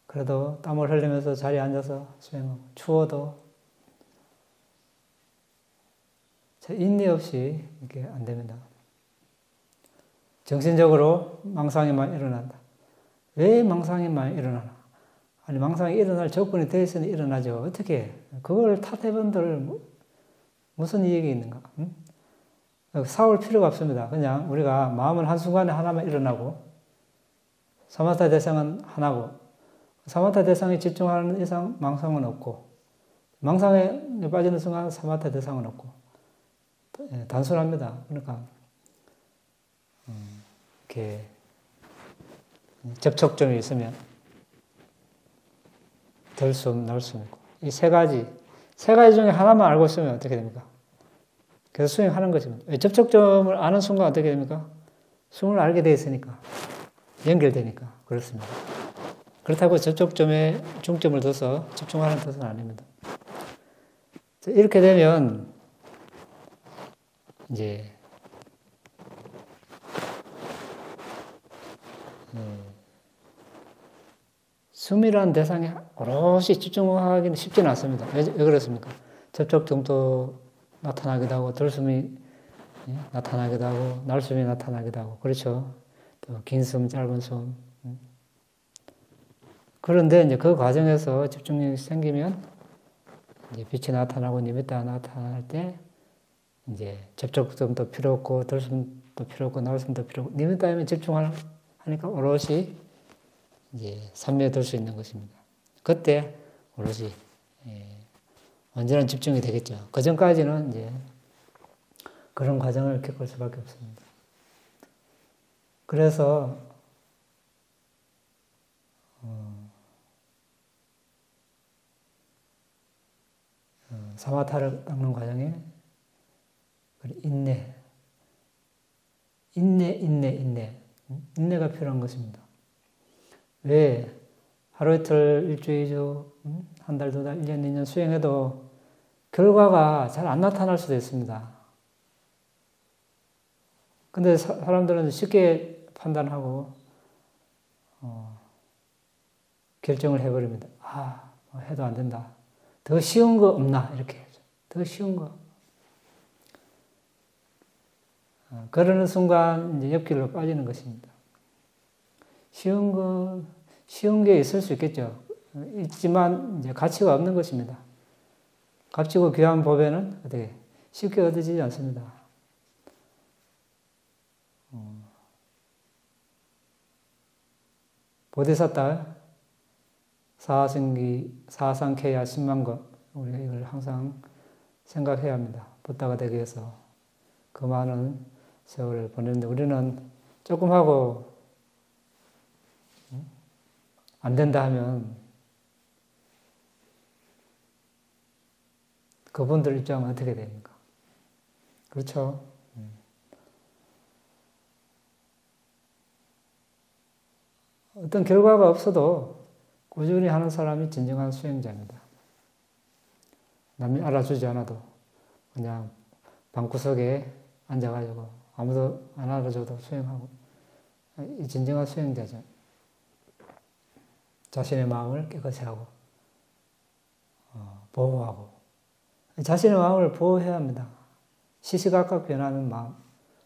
그래도 땀을 흘리면서 자리에 앉아서 수행하고, 추워도 인내 없이 이렇게 안 됩니다. 정신적으로 망상이 많이 일어난다. 왜 망상이 많이 일어나나? 아니, 망상이 일어날 조건이 되어 있으니 일어나죠. 어떻게? 그걸 탓해본들 무슨 이익이 있는가? 싸울 필요가 없습니다. 그냥 우리가 마음은 한순간에 하나만 일어나고, 사마타 대상은 하나고, 사마타 대상에 집중하는 이상 망상은 없고, 망상에 빠지는 순간 사마타 대상은 없고, 단순합니다. 그러니까 이렇게 접촉점이 있으면 들 숨, 날 숨 있고. 이 세 가지 중에 하나만 알고 있으면 어떻게 됩니까? 그래서 수행하는 것입니다. 접촉점을 아는 순간 어떻게 됩니까? 숨을 알게 되어 있으니까. 연결되니까. 그렇습니다. 그렇다고 접촉점에 중점을 둬서 집중하는 뜻은 아닙니다. 이렇게 되면 이제 숨이라는 대상에 오롯이 집중하기는 쉽지는 않습니다. 왜 그렇습니까? 접촉점도 나타나기도 하고 들숨이 나타나기도 하고 날숨이 나타나기도 하고 그렇죠. 또 긴 숨, 짧은 숨. 그런데 이제 그 과정에서 집중력이 생기면 이제 빛이 나타나고 니미타가 나타날 때 이제 접촉점도 필요 없고 들숨도 필요 없고 날숨도 필요 없고 니미타에만 집중하니까 오롯이 이제 삼매들 수 있는 것입니다. 그때 오롯이 완전한 집중이 되겠죠. 그 전까지는 이제 그런 과정을 겪을 수밖에 없습니다. 그래서 사마타를 닦는 과정에 인내가 필요한 것입니다. 왜 하루 이틀, 일주일, 2주, 한 달, 두 달, 1년, 2년 수행해도 결과가 잘 안 나타날 수도 있습니다. 근데 사람들은 쉽게 판단하고 결정을 해버립니다. 해도 안 된다. 더 쉬운 거 없나? 이렇게 해야죠. 더 쉬운 거. 그러는 순간 이제 옆길로 빠지는 것입니다. 쉬운 게 있을 수 있겠죠. 있지만 이제 가치가 없는 것입니다. 값지고 귀한 법에는 어떻게 쉽게 얻어지지 않습니다. 보디사타 사상케야 10만거 우리가 이걸 항상 생각해야 합니다. 부다가 되기 위해서 그 많은 세월을 보냈는데 우리는 조금 하고 안 된다 하면 그분들 입장은 어떻게 됩니까? 그렇죠? 어떤 결과가 없어도 꾸준히 하는 사람이 진정한 수행자입니다. 남이 알아주지 않아도 그냥 방구석에 앉아가지고 아무도 안 알아줘도 수행하고 이 진정한 수행자죠. 자신의 마음을 깨끗이 하고 보호하고 자신의 마음을 보호해야 합니다. 시시각각 변하는 마음,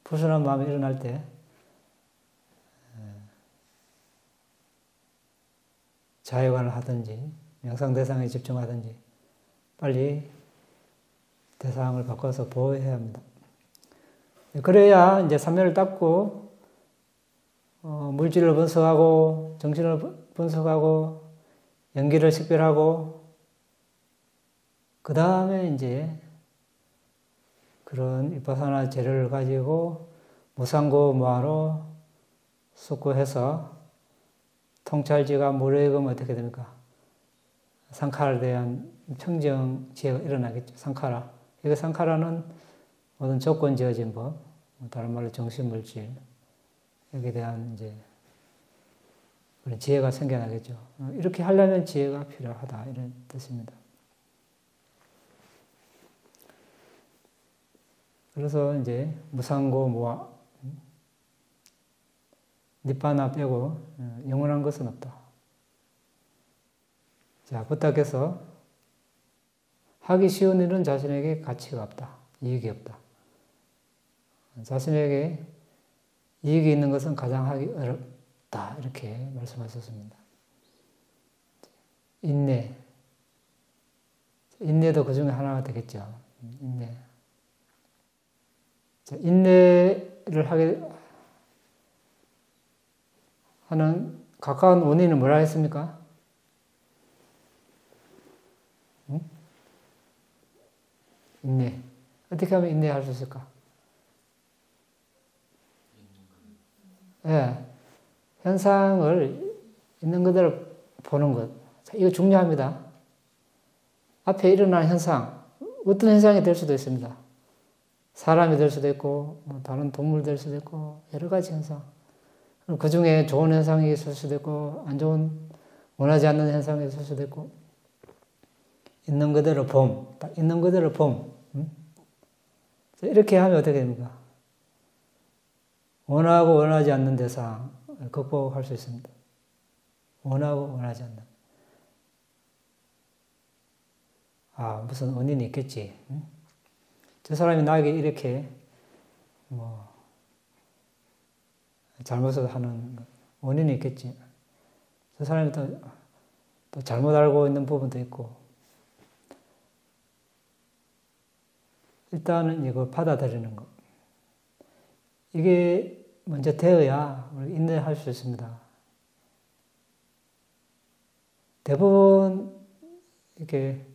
불순한 마음이 일어날 때 자해관을 하든지 명상 대상에 집중하든지 빨리 대상을 바꿔서 보호해야 합니다. 그래야 이제 삼매를 닦고 물질을 분석하고 정신을 분석하고 연기를 식별하고 그 다음에 이제 그런 위파사나 재료를 가지고 무상고 무아로 숙고해서 통찰지가 무료익으면 어떻게 됩니까? 상카라에 대한 평정 지혜가 일어나겠죠. 상카라. 이거 상카라는 모든 조건 지어진 법, 다른 말로 정신물질, 여기에 대한 이제 그런 지혜가 생겨나겠죠. 이렇게 하려면 지혜가 필요하다. 이런 뜻입니다. 그래서 이제 무상고 무아, 니빠나 빼고 영원한 것은 없다. 자, 부탁해서 하기 쉬운 일은 자신에게 가치가 없다. 이익이 없다. 자신에게 이익이 있는 것은 가장 하기 어렵다. 이렇게 말씀하셨습니다. 인내도 그 중에 하나가 되겠죠. 인내. 자, 인내를 하게 하는 가까운 원인은 뭐라 했습니까? 응? 인내. 어떻게 하면 인내할 수 있을까? 예, 현상을 있는 그대로 보는 것. 자, 이거 중요합니다. 앞에 일어난 현상, 어떤 현상이 될 수도 있습니다. 사람이 될 수도 있고, 뭐 다른 동물 될 수도 있고, 여러 가지 현상. 그 중에 좋은 현상이 있을 수도 있고, 안 좋은, 원하지 않는 현상이 있을 수도 있고, 있는 그대로 봄, 딱 있는 그대로 봄. 이렇게 하면 어떻게 됩니까? 원하고 원하지 않는 대상 극복할 수 있습니다. 원하고 원하지 않는. 아, 무슨 원인이 있겠지. 저 사람이 나에게 이렇게 뭐 잘못을 하는 원인이 있겠지. 저 사람이 또 잘못 알고 있는 부분도 있고. 일단은 이거 받아들이는 거. 이게 먼저 되어야 우리 인내할 수 있습니다. 대부분 이렇게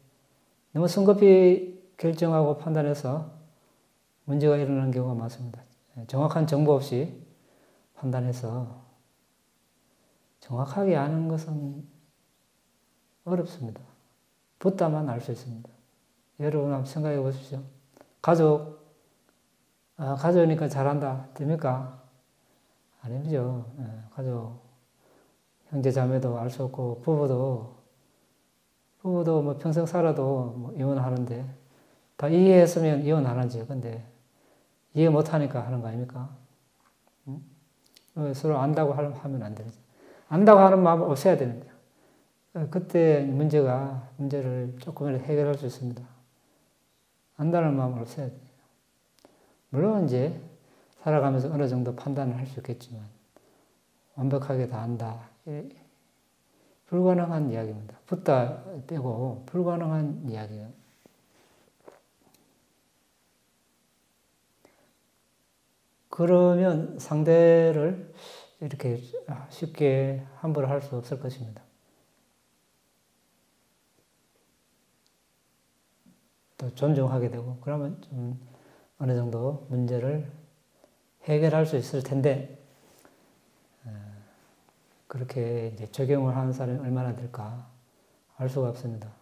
너무 성급히 결정하고 판단해서 문제가 일어나는 경우가 많습니다. 정확한 정보 없이 판단해서 정확하게 아는 것은 어렵습니다. 붙다만 알 수 있습니다. 여러분 한번 생각해 보십시오. 가족이니까 잘한다. 됩니까? 아니죠. 가족, 형제 자매도 알 수 없고, 부부도 뭐 평생 살아도 뭐 이혼하는데, 다 이해했으면 이혼 안 하지. 근데 이해 못 하니까 하는 거 아닙니까? 서로 안다고 하면 안 되죠. 안다고 하는 마음을 없애야 되는데, 그때 문제를 조금이라도 해결할 수 있습니다. 안다는 마음을 없애야 돼요. 물론 이제 살아가면서 어느 정도 판단을 할 수 있겠지만 완벽하게 다 안다. 불가능한 이야기입니다. 붙다 빼고 불가능한 이야기예요. 그러면 상대를 이렇게 쉽게 함부로 할 수 없을 것입니다. 또 존중하게 되고 그러면 좀 어느 정도 문제를 해결할 수 있을 텐데 그렇게 이제 적용을 하는 사람이 얼마나 될까 알 수가 없습니다.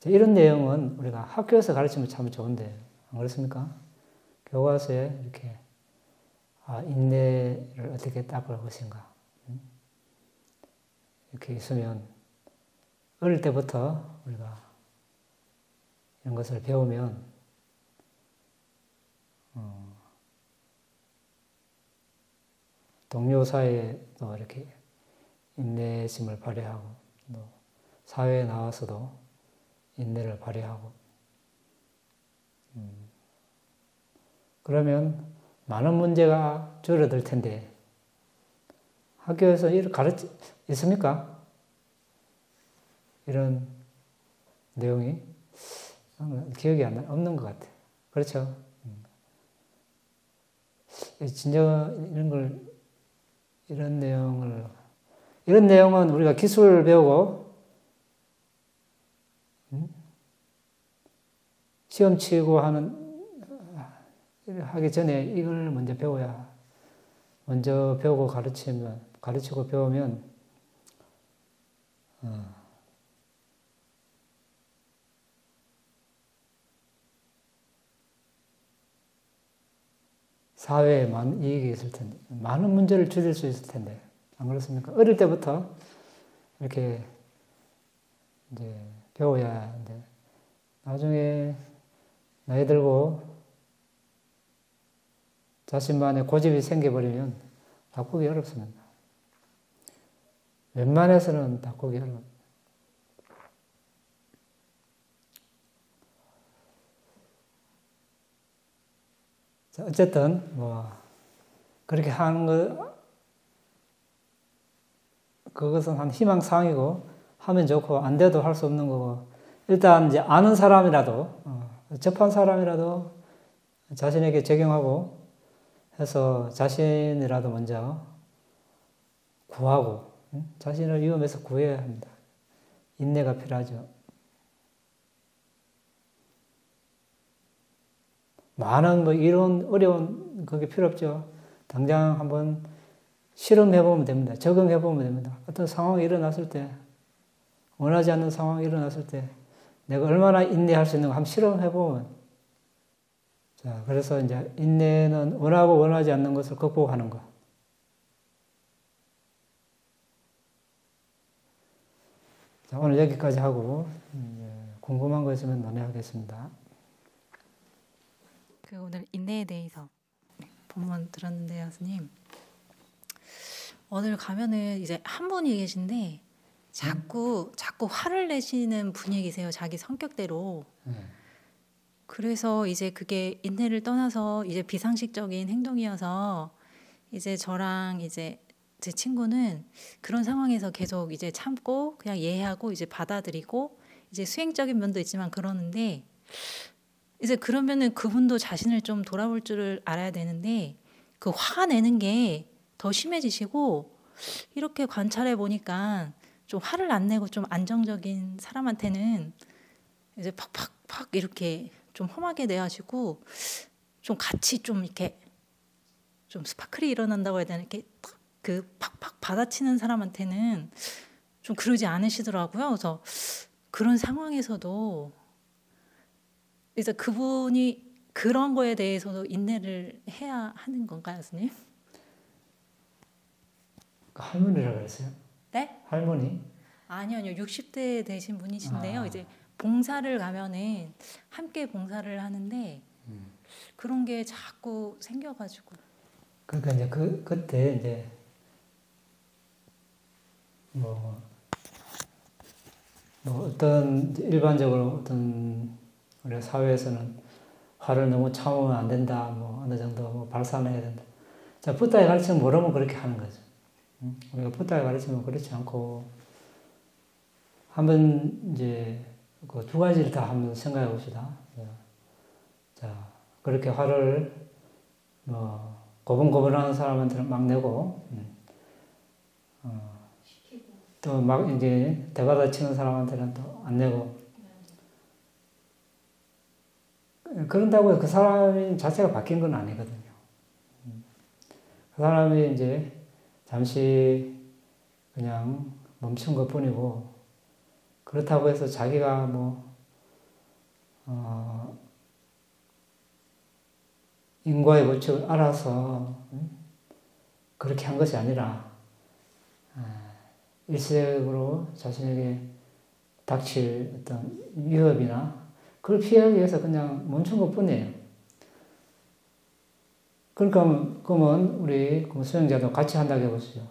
이런 내용은 우리가 학교에서 가르치면 참 좋은데 안 그렇습니까? 교과서에 이렇게 인내를 어떻게 닦을 것인가 이렇게 있으면 어릴 때부터 우리가 이런 것을 배우면 동료 사이에도 이렇게 인내심을 발휘하고 또 사회에 나와서도 인내를 발휘하고 그러면 많은 문제가 줄어들 텐데 학교에서 있습니까? 이런 내용이 기억이 없는 것 같아요. 그렇죠? 진정 이런 내용은 우리가 기술 배우고 시험 치고 하기 전에 이걸 먼저 먼저 배우고 가르치고 배우면 사회에 많은 이익이 있을 텐데, 많은 문제를 줄일 수 있을 텐데, 안 그렇습니까? 어릴 때부터 이렇게 이제 배워야 하는데, 나중에 나이 들고 자신만의 고집이 생겨버리면 바꾸기 어렵습니다. 웬만해서는 바꾸기 어려워요. 어쨌든 그렇게 하는 그것은 한 희망사항이고 하면 좋고 안 돼도 할 수 없는 거고 일단 이제 아는 사람이라도 접한 사람이라도 자신에게 적용하고 해서 자신이라도 먼저 구하고 자신을 위험에서 구해야 합니다. 인내가 필요하죠. 많은 뭐 이런 어려운 그게 필요 없죠. 당장 한번 실험해보면 됩니다. 적응해보면 됩니다. 어떤 상황이 일어났을 때, 원하지 않는 상황이 일어났을 때, 내가 얼마나 인내할 수 있는가 한번 실험해보면. 자, 그래서 이제 인내는 원하고 원하지 않는 것을 극복하는 것. 자, 오늘 여기까지 하고, 궁금한 거 있으면 논의하겠습니다. 오늘 인내에 대해서 본문 들었는데요, 스님. 오늘 가면은 이제 한 분이 계신데 자꾸 화를 내시는 분이 계세요. 자기 성격대로. 그래서 이제 그게 인내를 떠나서 이제 비상식적인 행동이어서 이제 저랑 이제 제 친구는 그런 상황에서 계속 이제 참고 그냥 이해하고 이제 받아들이고 이제 수행적인 면도 있지만 그러는데 이제 그러면은 그분도 자신을 좀 돌아볼 줄을 알아야 되는데 그 화가 내는 게 더 심해지시고 이렇게 관찰해 보니까 좀 화를 안 내고 좀 안정적인 사람한테는 이제 팍팍팍 이렇게 좀 험하게 내하시고 좀 같이 좀 이렇게 좀 스파클이 일어난다고 해야 되나 이렇게 그 팍팍 받아치는 사람한테는 좀 그러지 않으시더라고요. 그래서 그런 상황에서도 이제 그분이 그런 거에 대해서도 인내를 해야 하는 건가요, 스님? 할머니라고 그랬어요? 네? 할머니? 아니요. 60대 되신 분이신데요. 이제 봉사를 가면은 함께 봉사를 하는데 그런 게 자꾸 생겨가지고. 그러니까 이제 그때 이제 뭐 어떤 일반적으로 어떤 우리 사회에서는 화를 너무 참으면 안 된다. 뭐 어느 정도 뭐 발산해야 된다. 자, 붓다에 가르치면 모르면 그렇게 하는 거죠. 우리가 붓다에 가르치면 그렇지 않고 한번 이제 그 두 가지를 다 한번 생각해 봅시다. 자, 그렇게 화를 뭐 고분고분하는 사람한테는 막 내고, 또 막 이제 대받아 치는 사람한테는 또 안 내고. 그런다고 그 사람이 자체가 바뀐 건 아니거든요. 그 사람이 이제 잠시 그냥 멈춘 것 뿐이고, 그렇다고 해서 자기가 인과의 법칙을 알아서 그렇게 한 것이 아니라 일시적으로 자신에게 닥칠 어떤 위협이나 그걸 피하기 위해서 그냥 멈춘 것 뿐이에요. 그러니까 그러면 우리 수행자도 같이 한다고 해보시죠.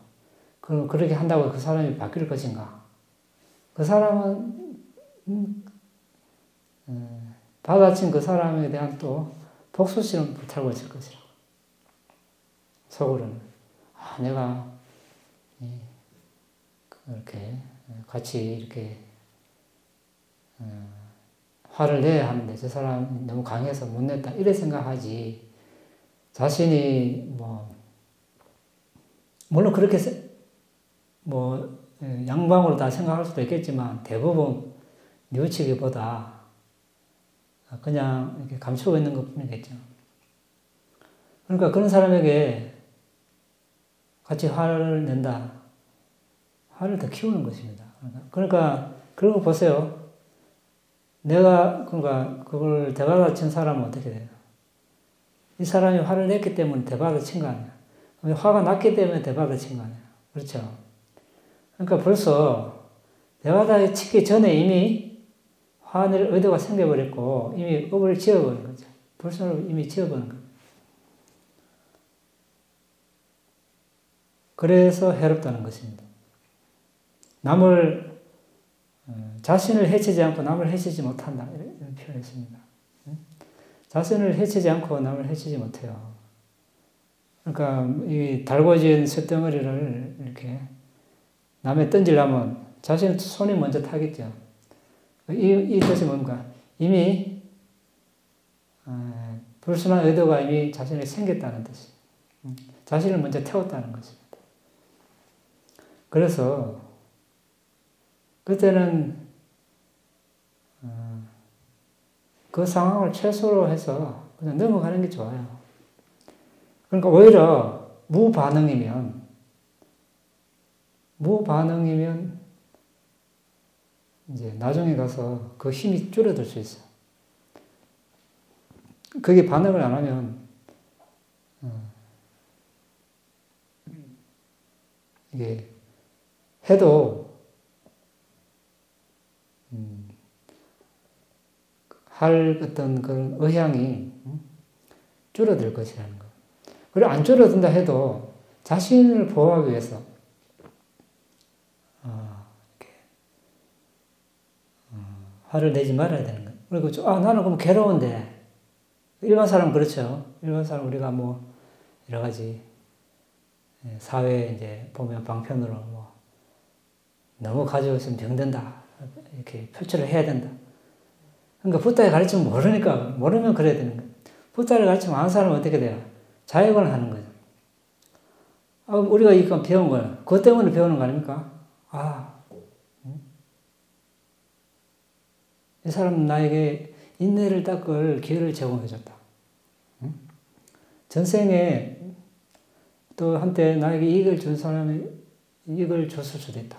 그럼 그렇게 한다고 그 사람이 바뀔 것인가? 그 사람은 받아친 그 사람에 대한 또 복수심을 불타고 있을 것이라고. 속으로는 내가 이렇게 같이 이렇게 화를 내야 하는데 저 사람이 너무 강해서 못 냈다 이래 생각하지. 자신이 물론 그렇게 양방으로 다 생각할 수도 있겠지만 대부분 뉘우치기보다 그냥 이렇게 감추고 있는 것 뿐이겠죠. 그러니까 그런 사람에게 같이 화를 낸다. 화를 더 키우는 것입니다. 그러니까 그러고 보세요. 내가 그러니까 그걸 대받아 친 사람은 어떻게 돼요? 이 사람이 화를 냈기 때문에 대받아 친 거 아니야. 화가 났기 때문에 대받아 친 거 아니야. 그렇죠? 그러니까 벌써 대받아 치기 전에 이미 화낼 의도가 생겨버렸고 이미 업을 지어버린 거죠. 불순을 이미 지어버린 거죠. 그래서 해롭다는 것입니다. 자신을 해치지 않고 남을 해치지 못한다. 이런 표현했습니다. 자신을 해치지 않고 남을 해치지 못해요. 그러니까 이 달궈진 쇳덩어리를 이렇게 남에 던지려면 자신 손이 먼저 타겠죠. 이 뜻이 뭡니까? 이미 불순한 의도가 이미 자신에게 생겼다는 뜻이. 자신을 먼저 태웠다는 것입니다. 그래서 그때는 그 상황을 최소로 해서 그냥 넘어가는 게 좋아요. 그러니까 오히려 무반응이면 이제 나중에 가서 그 힘이 줄어들 수 있어요. 그게 반응을 안 하면 이게 해도 할 어떤 그런 의향이 줄어들 것이라는 거예요. 그리고 안 줄어든다 해도 자신을 보호하기 위해서 이렇게 화를 내지 말아야 되는 거예요. 그리고 나는 그럼 괴로운데 일반 사람은 그렇죠. 일반 사람 우리가 뭐 여러 가지 사회에 이제 보면 방편으로 뭐 너무 가지고 있으면 병든다 이렇게 표출을 해야 된다. 그러니까 붓다의 가르침을 모르면 그래야 되는 거예요. 붓다를 가르치면 아는 사람은 어떻게 돼요? 자역을 하는 거죠. 우리가 이거 배운 거예요. 그것 때문에 배우는 거 아닙니까? 이 사람은 나에게 인내를 닦을 기회를 제공해줬다. 전생에 또 한때 나에게 이익을 준 사람이 이익을 줬을 수도 있다.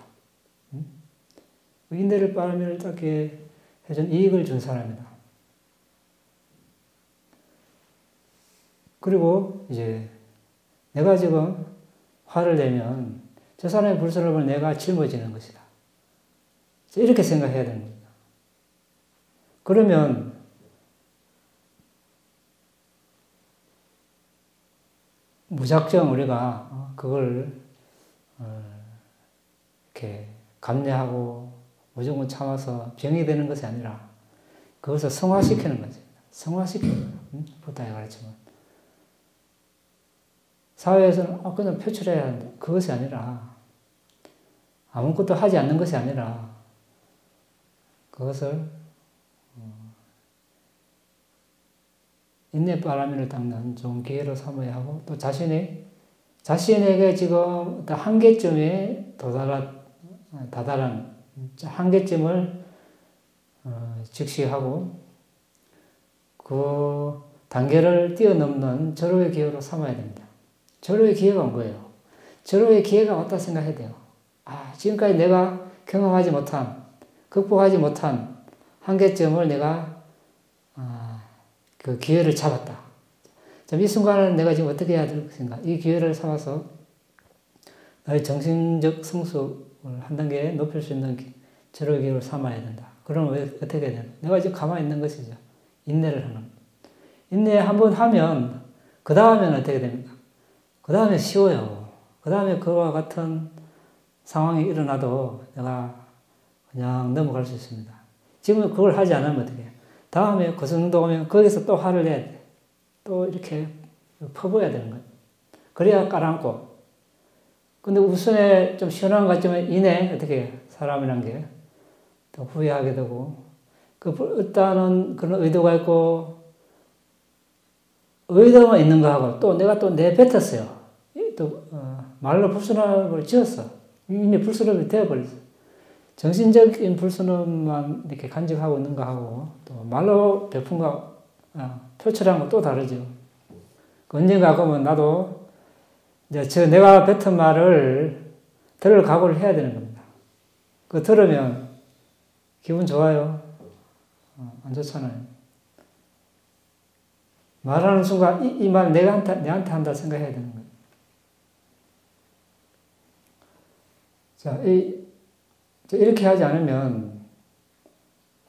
인내를 빠르면 닦게 해준 이익을 준 사람이다. 그리고 이제 내가 지금 화를 내면 저 사람의 불순을 내가 짊어지는 것이다. 이렇게 생각해야 되는 겁니다. 그러면 무작정 우리가 그걸 이렇게 감내하고 무조건 참아서 병이 되는 것이 아니라 그것을 성화시키는 거죠. 성화시키는 거예요. 붓다의 가르침은. 사회에서는 그냥 표출해야 하는데 그것이 아니라 아무것도 하지 않는 것이 아니라 그것을 인내바라미를 닦는 좋은 기회로 삼아야 하고 또 자신에게 지금 어떤 한계점에 다다란 한계점을 직시하고 그 단계를 뛰어넘는 절호의 기회로 삼아야 됩니다. 절호의 기회가 온 거예요. 절호의 기회가 왔다 생각해야 돼요. 지금까지 내가 경험하지 못한, 극복하지 못한 한계점을 내가 그 기회를 잡았다. 이 순간은 내가 지금 어떻게 해야 될 것인가? 이 기회를 삼아서 나의 정신적 성숙을 한 단계 높일 수 있는 절호의 기회를 삼아야 된다. 그러면 어떻게 해야 되나? 내가 지금 가만히 있는 것이죠. 인내를 하는. 인내 한번 하면 그 다음에는 어떻게 됩니까? 그 다음에 쉬워요. 그 다음에 그와 같은 상황이 일어나도 내가 그냥 넘어갈 수 있습니다. 지금 그걸 하지 않으면 어떻게 해요? 다음에 그 정도 오면 거기서 또 화를 내야 돼. 또 이렇게 퍼부어야 되는 거예요. 그래야 깔아앉고. 근데 우선에 좀 시원한 것 같지만 이내 어떻게 해요? 사람이란 게 또 후회하게 되고 일단은 그런 의도가 있고 의도만 있는 거하고 또 내가 또 내뱉었어요. 또 말로 불순함을 지었어. 이미 불순함이 되어버렸어. 정신적인 불순함만 이렇게 간직하고 있는 거하고 또 말로 베푼 거 표출한 거 또 다르죠. 언젠가 그러면 나도 이제 내가 뱉은 말을 들을 각오를 해야 되는 겁니다. 그거 들으면 기분 좋아요? 안 좋잖아요. 말하는 순간 이 말 내한테 한다 생각해야 되는 거예요. 자, 이렇게 하지 않으면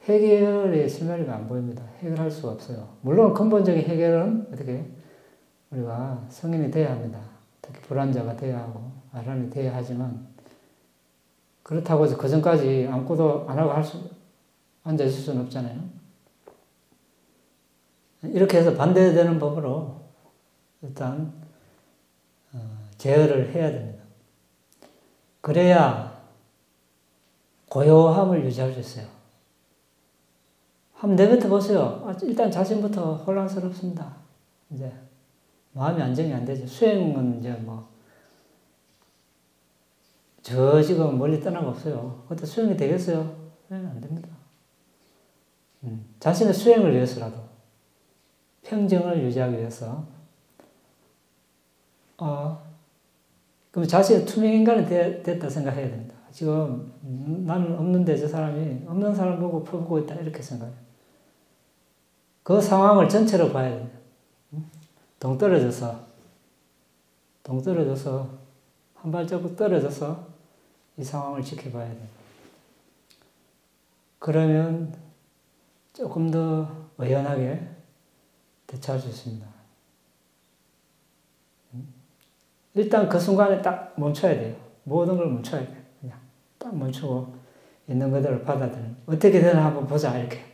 해결의 실마리가 안 보입니다. 해결할 수가 없어요. 물론 근본적인 해결은 어떻게 우리가 성인이 돼야 합니다. 특히 불안자가 돼야 하고 아란이 돼야 하지만 그렇다고 해서 그 전까지 아무것도 안 하고 앉아있을 수는 없잖아요. 이렇게 해서 반대되는 법으로 일단 제어를 해야 됩니다. 그래야 고요함을 유지할 수 있어요. 한번 내뱉어 보세요. 일단 자신부터 혼란스럽습니다. 이제 마음이 안정이 안 되죠. 수행은 이제 지금 멀리 떠나가 없어요. 그것도 수행이 되겠어요? 수행이 안 됩니다. 자신의 수행을 위해서라도 평정을 유지하기 위해서 그럼 자신이 투명인간이 됐다 생각해야 됩니다. 지금 나는 없는데 저 사람이 없는 사람 보고 퍼붓고 있다 이렇게 생각해요. 그 상황을 전체로 봐야 됩니다. 동떨어져서 한 발자국 떨어져서 이 상황을 지켜봐야 돼요. 그러면 조금 더 의연하게 대처할 수 있습니다. 일단 그 순간에 딱 멈춰야 돼요. 모든 걸 멈춰야 돼요. 그냥 딱 멈추고 있는 그대로 받아들이는. 어떻게 되나 한번 보자 이렇게.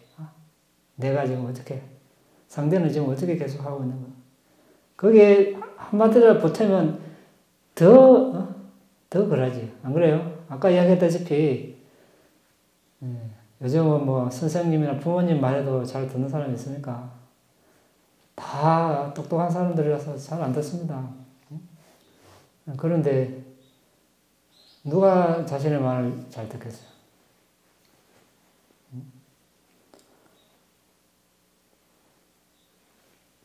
내가 지금 어떻게, 상대는 지금 어떻게 계속 하고 있는 거야. 거기에 한마디로 보태면 더 그러지. 안 그래요? 아까 이야기했다시피 요즘은 뭐 선생님이나 부모님 말해도 잘 듣는 사람이 있으니까 다 똑똑한 사람들이라서 잘 안 듣습니다. 그런데 누가 자신의 말을 잘 듣겠어요?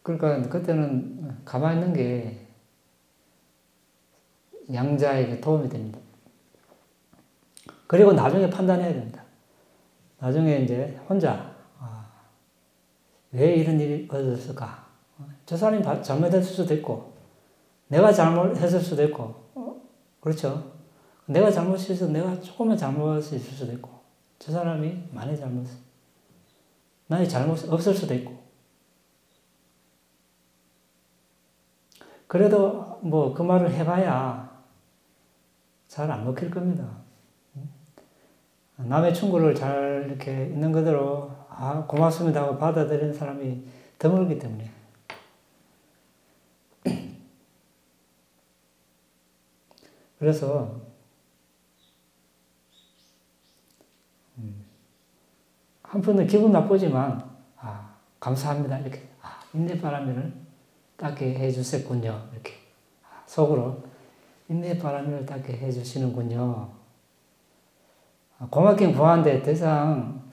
그러니까 그때는 가만히 있는 게 양자에게 도움이 됩니다. 그리고 나중에 판단해야 됩니다. 나중에 이제 혼자 왜 이런 일이 벌어졌을까? 저 사람이 잘못했을 수도 있고 내가 잘못했을 수도 있고 그렇죠? 내가 잘못했을 내가 조금만 잘못이 있을 수도 있고 저 사람이 많이 잘못했어. 나의 잘못이 없을 수도 있고 그래도 뭐 그 말을 해봐야 잘 안 먹힐 겁니다. 남의 충고를 잘 이렇게 있는 그대로 고맙습니다 하고 받아들이는 사람이 드물기 때문에 그래서 한편은 기분 나쁘지만 감사합니다 이렇게 인내바람을 닦게 해주셨군요 이렇게 속으로 인내바람을 닦게 해주시는군요. 고맙긴 고마운데 더 이상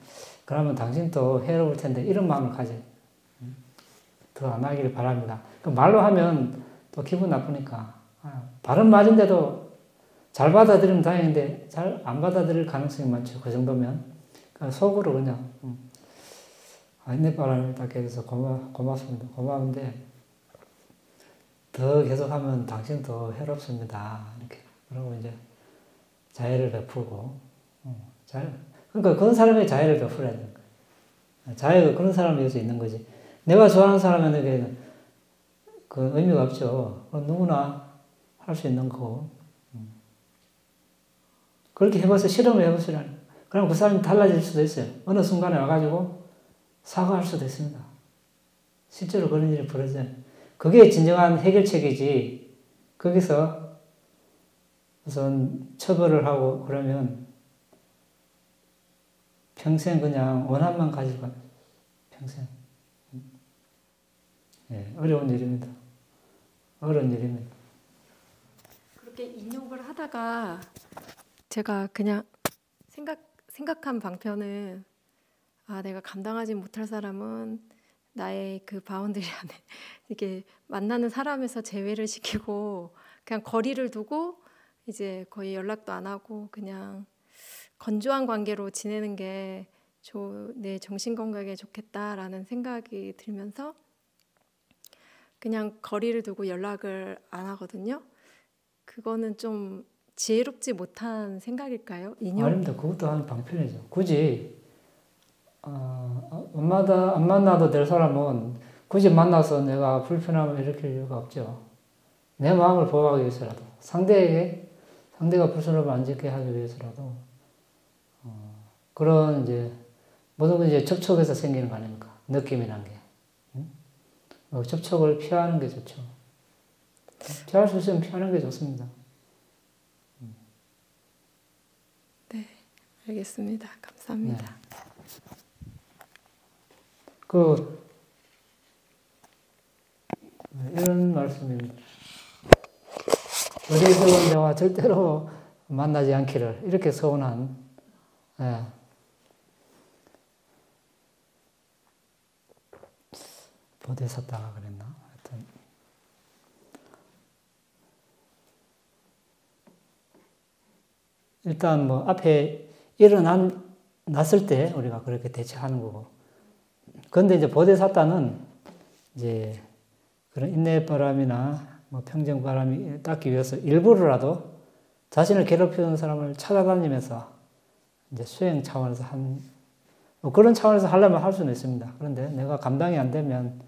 그러면 당신도 해로울 텐데 이런 마음을 가져요. 더 안 하기를 바랍니다. 말로 하면 또 기분 나쁘니까 발은 맞은데도 잘 받아들이면 다행인데 잘 안 받아들일 가능성이 많죠. 그 정도면 그러니까 속으로 그냥 인내바람을 닦게 해줘서 고맙습니다. 고마운데 더 계속하면 당신도 해롭습니다. 이렇게 그러고 이제 자애를 베풀고 그러니까 그런 사람에게 자애를 베풀어야 되는 거예요. 자애가 그런 사람에 의해서 있는 거지. 내가 좋아하는 사람에게는 그 의미가 없죠. 누구나 할 수 있는 거고. 그렇게 해봐서 실험을 해보시라니. 그럼 그 사람이 달라질 수도 있어요. 어느 순간에 와가지고 사과할 수도 있습니다. 실제로 그런 일이 벌어져요. 그게 진정한 해결책이지. 거기서 우선 처벌을 하고 그러면 평생 그냥 원한만 가지고 가요. 평생. 어려운 일입니다. 어려운 일입니다. 그렇게 인욕을 하다가 제가 그냥 생각한 방편은 내가 감당하지 못할 사람은 나의 그 바운드리 안에 이렇게 만나는 사람에서 제외를 시키고 그냥 거리를 두고 이제 거의 연락도 안 하고 그냥 건조한 관계로 지내는 게 내 정신 건강에 좋겠다라는 생각이 들면서 그냥 거리를 두고 연락을 안 하거든요. 그거는 좀 지혜롭지 못한 생각일까요? 아닙니다. 그것도 한 방편이죠. 굳이 안 만나도 될 사람은 굳이 만나서 내가 불편함을 일으킬 이유가 없죠. 내 마음을 보호하기 위해서라도 상대가 불편함을 안 짓게 하기 위해서라도 그런 이제 모든 건 이제 접촉에서 생기는 거 아닙니까? 느낌이란 게. 접촉을 피하는 게 좋죠. 피할 수 있으면 피하는 게 좋습니다. 네, 알겠습니다. 감사합니다. 이런 말씀입니다. 어리석은 자와 절대로 만나지 않기를 이렇게 서운한 보디사tta가 그랬나? 하여튼 일단 뭐 앞에 일어났을 때 우리가 그렇게 대처하는 거고. 그런데 이제 보디사tta는 이제 그런 인내바람이나 뭐 평정바람이 닦기 위해서 일부러라도 자신을 괴롭히는 사람을 찾아다니면서 이제 수행 차원에서 뭐 그런 차원에서 하려면 할 수는 있습니다. 그런데 내가 감당이 안 되면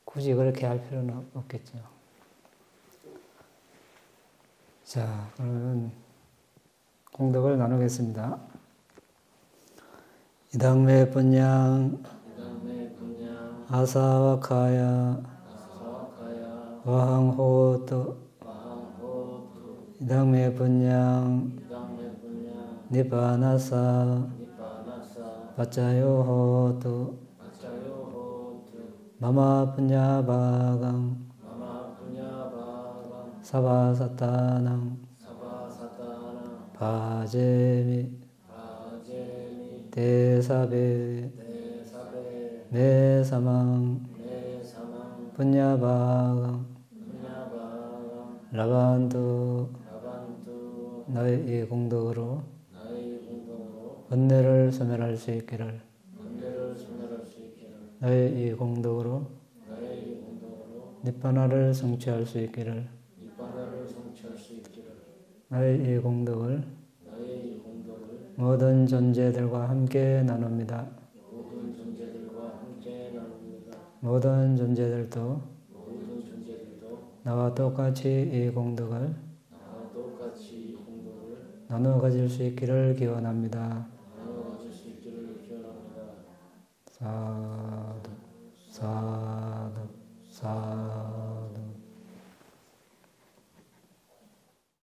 굳이 그렇게 할 필요는 없겠죠. 자, 그러면 공덕을 나누겠습니다. 이당매 분양 아사와카야 와항호토 이당매 분양 니바나사 바짜요호토 마마 분야바강 사바사타낭 바제미 대사베 메사망 분야바강 라반두 너의 이 공덕으로 번뇌를 소멸할 수 있기를 너의 이 공덕으로 니bbāna를 성취할 수 있기를 너의 이 공덕을 모든 존재들과 함께 나눕니다. 모든 존재들도 나와 똑같이 이 공덕을 나누어 가질 수 있기를 기원합니다.